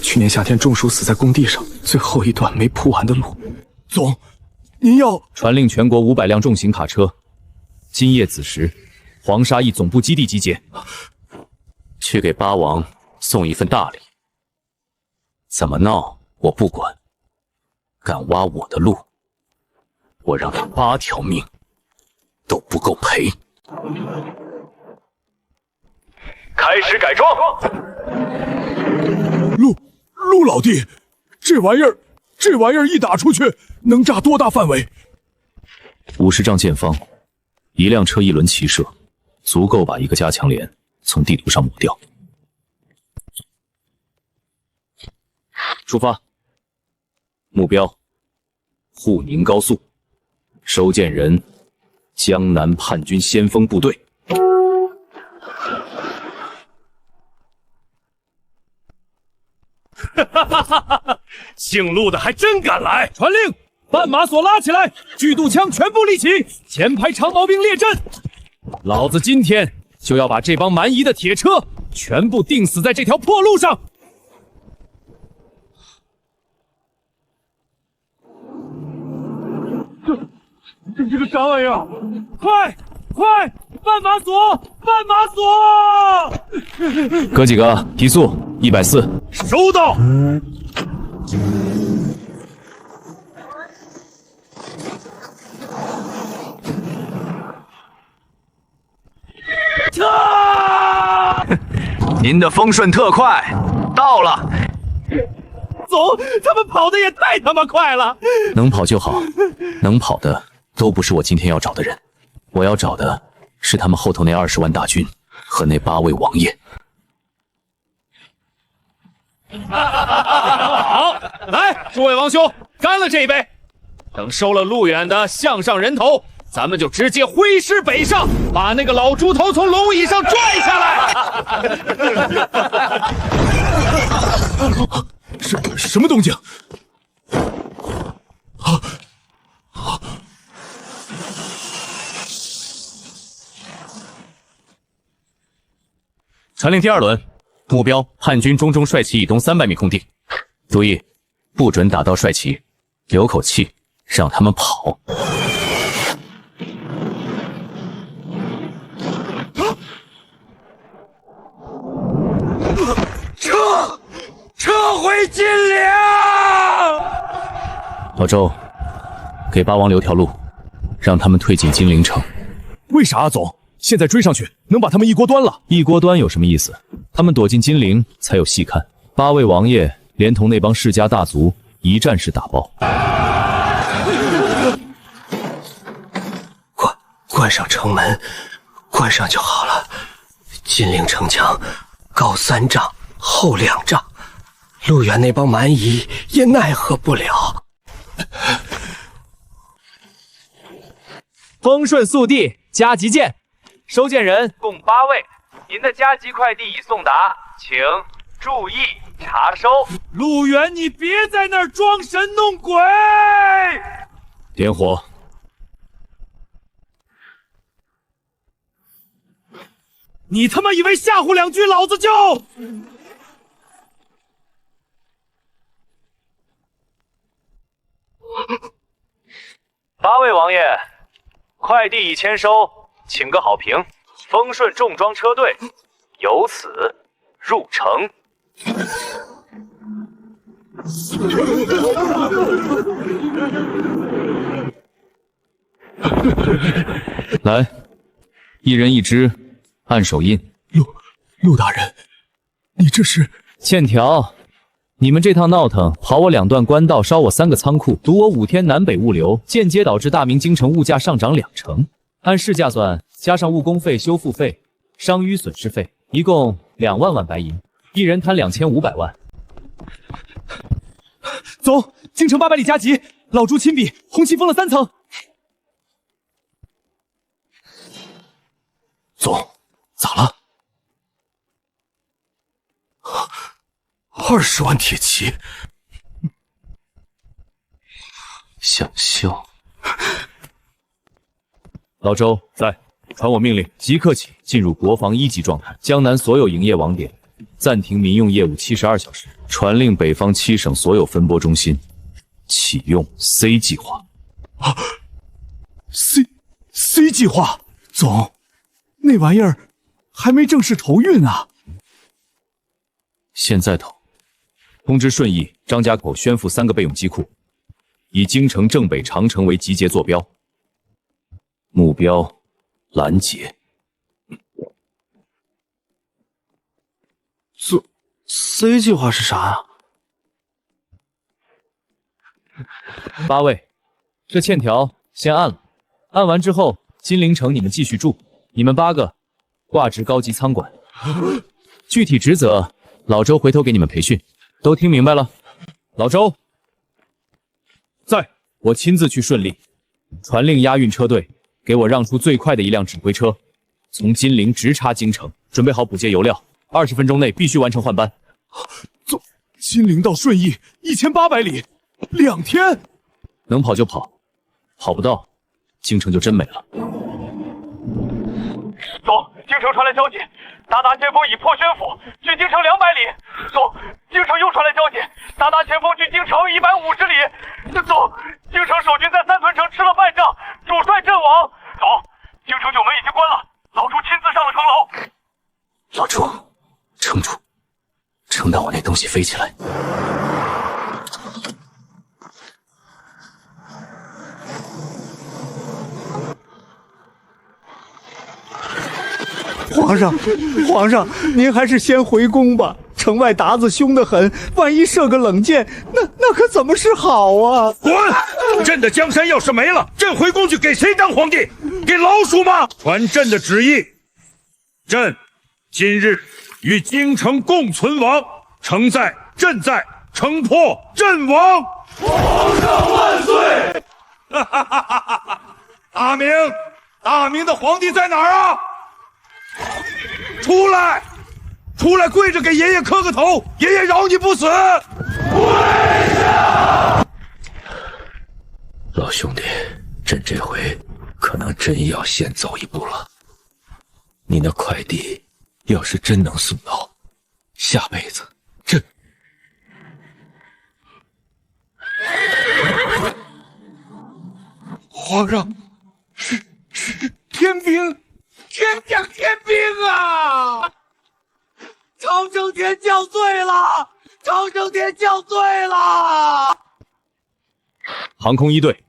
去年夏天中暑死在工地上最后一段没铺完的路。总，您要传令全国500辆重型卡车，今夜子时，黄沙驿总部基地集结，去给八王送一份大礼。怎么闹我不管，敢挖我的路，我让他8条命都不够赔。开始改装。陆老弟，这玩意儿一打出去能炸多大范围？50丈见方，1辆车1轮齐射，足够把一个加强连从地图上抹掉。出发，目标沪宁高速，收件人江南叛军先锋部队。哈哈哈哈哈！姓陆的还真敢来！传令，绊马索拉起来，锯肚枪全部立起，前排长矛兵列阵。老子今天就要把这帮蛮夷的铁车全部钉死在这条破路上！这个啥玩意儿？快，绊马索，绊马索！哥几个提速140。收到。您的丰顺特快到了。总，他们跑的也太他妈快了！能跑就好，能跑的都不是我今天要找的人，我要找的是他们后头那20万大军和那8位王爷。好，来，诸位王兄，干了这一杯！等收了路远的项上人头，咱们就直接挥师北上，把那个老猪头从龙椅上拽下来！什么动静？传令第2轮，目标叛军中中帅旗以东300米空地，注意，不准打到帅旗，留口气，让他们跑。撤回金陵！老周，给八王留条路，让他们退进金陵城。为啥啊，总？现在追上去，能把他们一锅端了。一锅端有什么意思？他们躲进金陵才有戏看。8位王爷连同那帮世家大族一战式打爆。关上城门，关上就好了。金陵城墙高3丈，厚2丈，路远那帮蛮夷也奈何不了。丰顺速递，加急件，收件人共8位，您的加急快递已送达，请注意查收。陆远，你别在那儿装神弄鬼！点火！你他妈以为吓唬2句老子就？8位王爷，快递已签收，请个好评。丰顺重装车队由此入城。来，1人1支，按手印。陆大人，你这是？欠条，你们这趟闹腾，跑我2段官道，烧我3个仓库，堵我5天南北物流，间接导致大明京城物价上涨2成。按市价算，加上误工费、修复费、商淤损失费，一共2万万白银，一人摊2500万。走，京城800里加急，老朱亲笔，红旗封了3层。总，咋了？20万铁骑，想笑。老周在，传我命令，即刻起进入国防1级状态，江南所有营业网点暂停民用业务72小时。传令北方7省所有分拨中心启用 C 计划。C 计划，总，那玩意儿还没正式投运啊。现在投。通知顺义、张家口宣赴3个备用机库，以京城正北长城为集结坐标，目标拦截。C 计划是啥呀？8位，这欠条先按了，按完之后，金陵城你们继续住，你们8个挂职高级仓管，具体职责老周回头给你们培训。都听明白了？老周在，我亲自去顺利，传令押运车队，给我让出最快的一辆指挥车，从金陵直插京城，准备好补接油料，20分钟内必须完成换班。总，金陵到顺义1800里，2天，能跑就跑，跑不到，京城就真没了。总，京城传来消息，鞑靼前锋已破宣府，距京城200里。总，京城又传来消息，鞑靼前锋距京城150里。总，京城守军在三屯城吃了败仗，主帅阵亡。总，京城9门已经关了，老朱亲自上了城楼。老朱，撑住，撑到我那东西飞起来。皇上，您还是先回宫吧。城外鞑子凶得很，万一射个冷箭，那可怎么是好啊？滚！朕的江山要是没了，朕回宫去给谁当皇帝？给老鼠吗？传朕的旨意，朕今日与京城共存亡，城在朕在，城破朕亡。皇上万岁！哈哈哈哈哈！大明的皇帝在哪儿啊？出来！出来跪着给爷爷磕个头，爷爷饶你不死！跪下！老兄弟，朕这回可能真要先走一步了。你那快递要是真能送到，下辈子朕……皇上，是天兵，天降天兵啊！长生天降罪了！长生天降罪了！航空1队，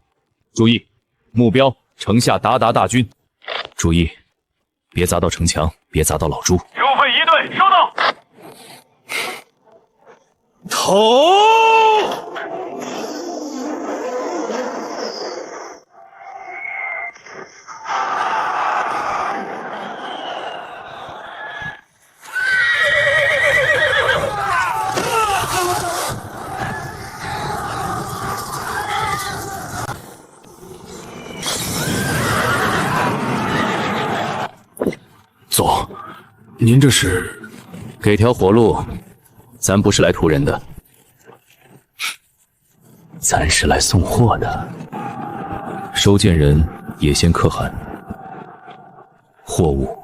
注意，目标城下鞑大军，注意，别砸到城墙，别砸到老朱。救费1队，收到。投！总，您这是给条活路，咱不是来屠人的，咱是来送货的。收件人也先可汗，货物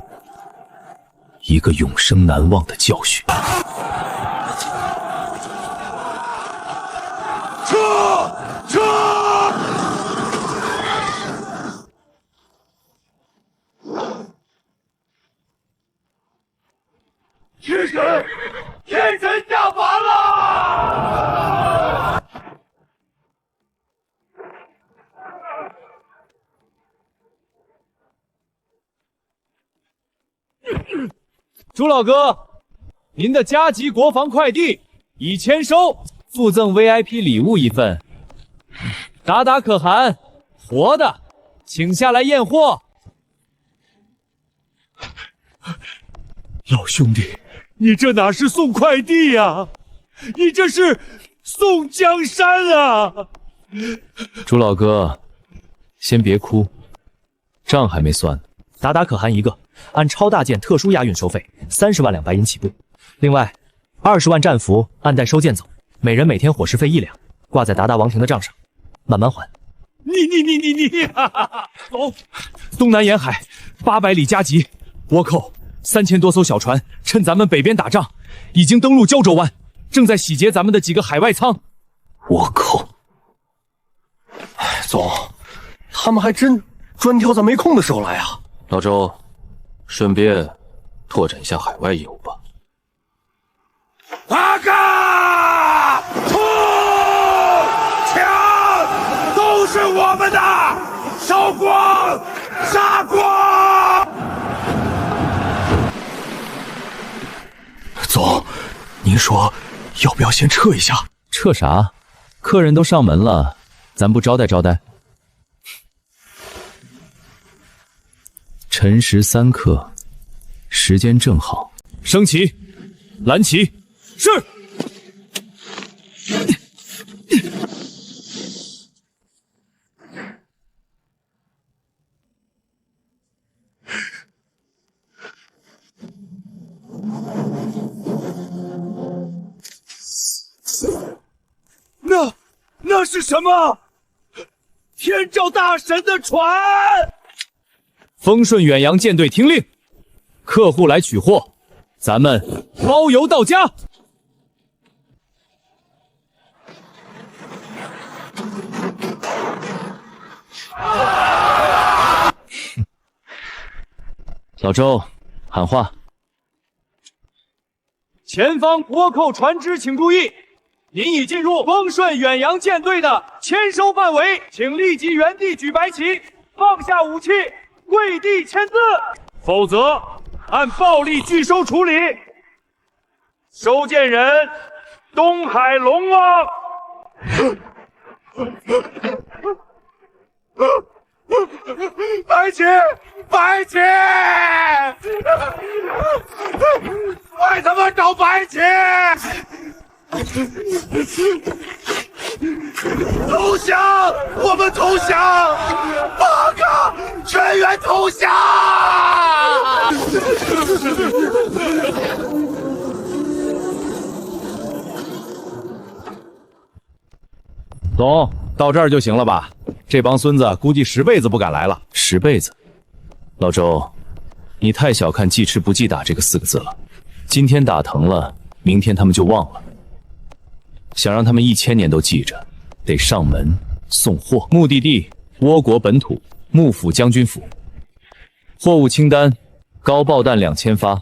一个永生难忘的教训。撤！天神下凡了！朱老哥，您的加急国防快递已签收，附赠 VIP 礼物一份。达达可汗，活的，请下来验货。老兄弟，你这哪是送快递呀？你这是送江山啊！朱老哥，先别哭，账还没算。达达可汗一个，按超大件特殊押运收费，30万两白银起步。另外，20万战俘按代收件走，每人每天伙食费1两，挂在达达王庭的账上，慢慢还。你，走！东南沿海800里加急，倭寇3000多艘小船，趁咱们北边打仗，已经登陆胶州湾，正在洗劫咱们的几个海外仓。倭寇，总，他们还真专挑咱没空的时候来啊！老周，顺便拓展一下海外业务吧。阿嘎！冲！枪都是我们的！烧光！杀光！总，您说要不要先撤一下？撤啥？客人都上门了，咱不招待招待？辰时3刻，时间正好。升旗，蓝旗，是。那是什么？天照大神的船！丰顺远洋舰队听令，客户来取货，咱们包邮到家。老周，喊话。前方倭寇船只请注意，您已进入丰顺远洋舰队的签收范围，请立即原地举白旗，放下武器，跪地签字，否则按暴力拒收处理。收件人：东海龙王。白旗，白旗！快他妈找白旗！投降！我们投降！八个全员投降！总，到这儿就行了吧？这帮孙子估计10辈子不敢来了。10辈子？老周，你太小看记吃不记打这个4个字了。今天打疼了，明天他们就忘了。想让他们1000年都记着，得上门送货。目的地：倭国本土幕府将军府。货物清单：高爆弹2000发，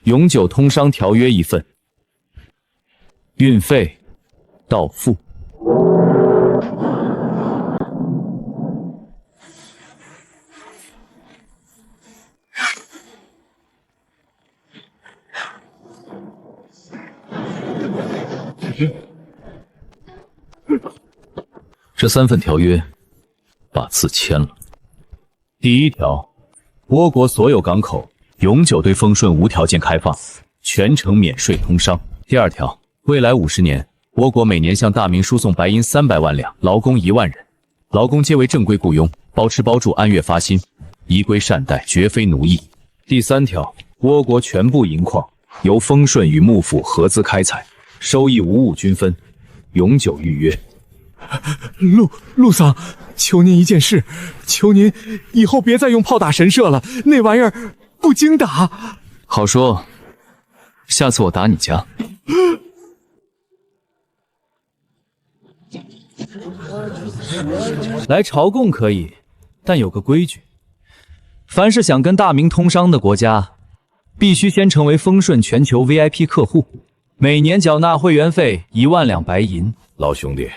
永久通商条约1份，运费到付。这3份条约，把字签了。第1条，倭国所有港口永久对丰顺无条件开放，全程免税通商。第2条，未来50年，倭国每年向大明输送白银300万两，劳工1万人，劳工皆为正规雇佣，包吃包住，按月发薪，依规善待，绝非奴役。第3条，倭国全部银矿由丰顺与幕府合资开采，收益55均分，永久预约。陆桑，求您一件事，求您以后别再用炮打神社了，那玩意儿不经打。好说，下次我打你家。来朝贡可以，但有个规矩，凡是想跟大明通商的国家，必须先成为丰顺全球 VIP 客户，每年缴纳会员费1万两白银。老兄弟，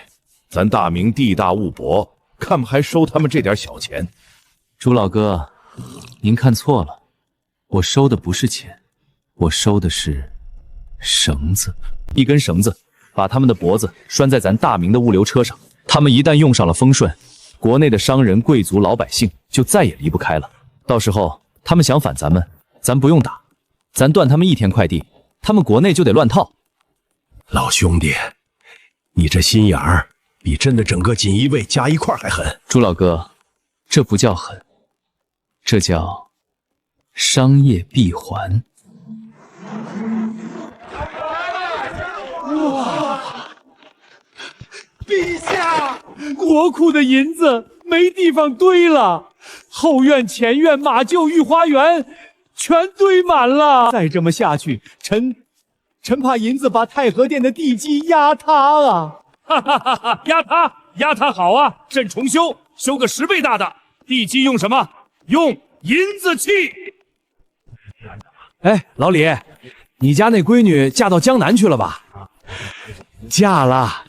咱大明地大物博，干嘛还收他们这点小钱？朱老哥，您看错了，我收的不是钱，我收的是绳子，一根绳子，把他们的脖子拴在咱大明的物流车上。他们一旦用上了风顺，国内的商人、贵族、老百姓就再也离不开了。到时候他们想反咱们，咱不用打，咱断他们1天快递，他们国内就得乱套。老兄弟，你这心眼儿比朕的整个锦衣卫加一块还狠。朱老哥，这不叫狠，这叫商业闭环。哇！陛下，国库的银子没地方堆了，后院、前院、马厩、御花园全堆满了。再这么下去，臣怕银子把太和殿的地基压塌啊！哈哈哈哈！压塌好啊！朕重修个10倍大的地基，用什么？用银子砌。哎，老李，你家那闺女嫁到江南去了吧？嫁了。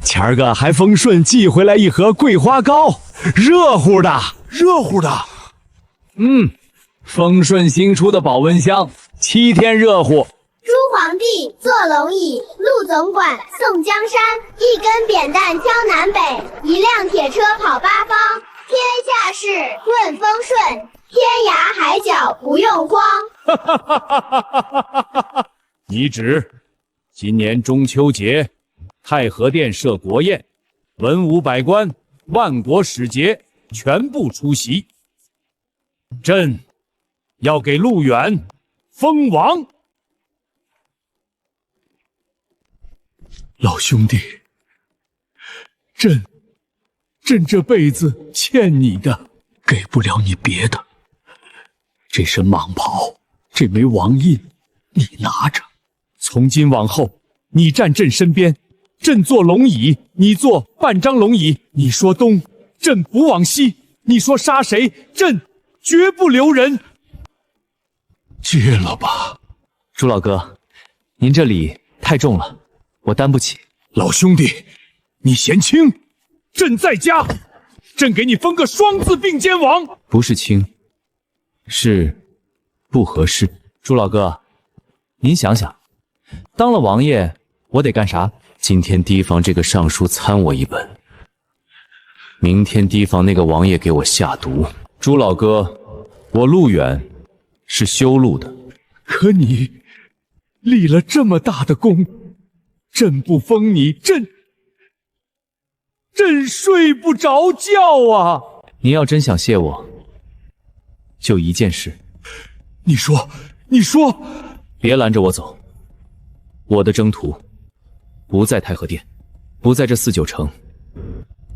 前儿个还丰顺寄回来一盒桂花糕，热乎的。丰顺新出的保温箱，7天热乎。朱皇帝坐龙椅，陆总管送江山，一根扁担挑南北，一辆铁车跑八方。天下事问风顺，天涯海角不用慌。你指今年中秋节，太和殿设国宴，文武百官、万国使节全部出席。朕要给陆远封王。老兄弟，朕这辈子欠你的，给不了你别的。这身蟒袍，这枚王印，你拿着。从今往后，你站朕身边，朕坐龙椅，你坐半张龙椅。你说东，朕不往西；你说杀谁，朕绝不留人。戒了吧，朱老哥，您这礼太重了，我担不起。老兄弟，你嫌轻，朕在家，朕给你封个双字并肩王。不是轻，是不合适。朱老哥，您想想，当了王爷，我得干啥？今天提防这个尚书参我一本，明天提防那个王爷给我下毒。朱老哥，我陆远是修路的，可你立了这么大的功，朕不封你，朕睡不着觉啊！您要真想谢我，就一件事。你说，别拦着我走。我的征途不在太和殿，不在这4、9城，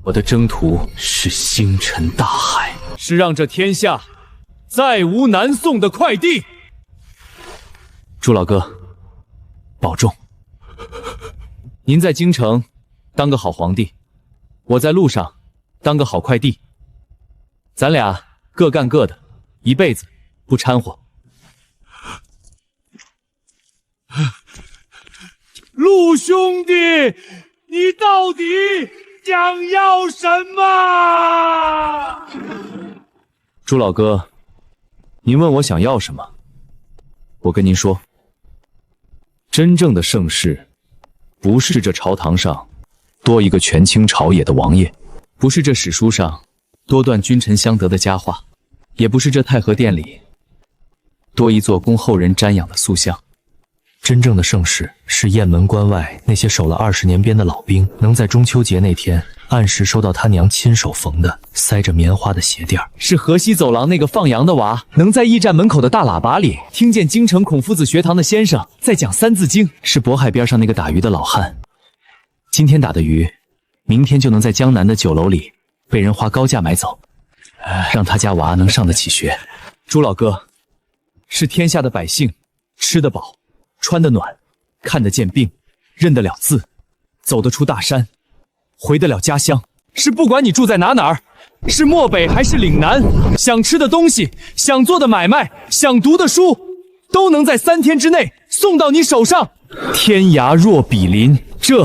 我的征途是星辰大海，是让这天下再无南宋的快递。朱老哥，保重。您在京城当个好皇帝，我在路上当个好快递，咱俩各干各的，一辈子不掺和。陆兄弟，你到底想要什么？朱老哥，您问我想要什么？我跟您说，真正的盛世，不是这朝堂上多一个权倾朝野的王爷，不是这史书上多段君臣相得的佳话，也不是这太和殿里多一座供后人瞻仰的塑像。真正的盛世是雁门关外那些守了20年边的老兵，能在中秋节那天按时收到他娘亲手缝的塞着棉花的鞋垫；是河西走廊那个放羊的娃，能在驿站门口的大喇叭里听见京城孔夫子学堂的先生在讲三字经；是渤海边上那个打鱼的老汉，今天打的鱼，明天就能在江南的酒楼里被人花高价买走，让他家娃能上得起学。朱老哥，是天下的百姓吃得饱，穿得暖，看得见病，认得了字，走得出大山，回得了家乡。是不管你住在哪儿，是漠北还是岭南，想吃的东西，想做的买卖，想读的书，都能在3天之内送到你手上。天涯若比邻，这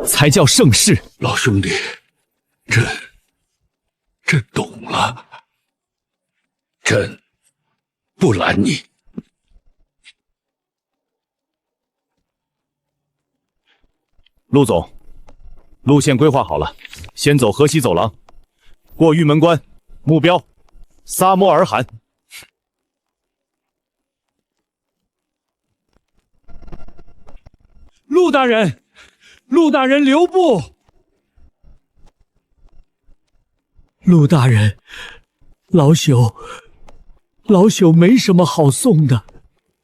才叫盛世。老兄弟，朕懂了，朕不拦你。陆总，路线规划好了，先走河西走廊，过玉门关，目标撒摩尔罕。陆大人，陆大人留步！陆大人，老朽没什么好送的。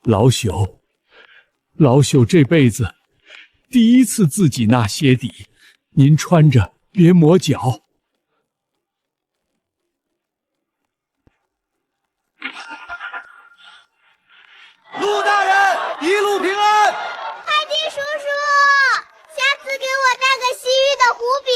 老朽这辈子第一次自己纳鞋底，您穿着别磨脚。陆大人，一路平安！海底叔叔，下次给我带个西域的胡饼。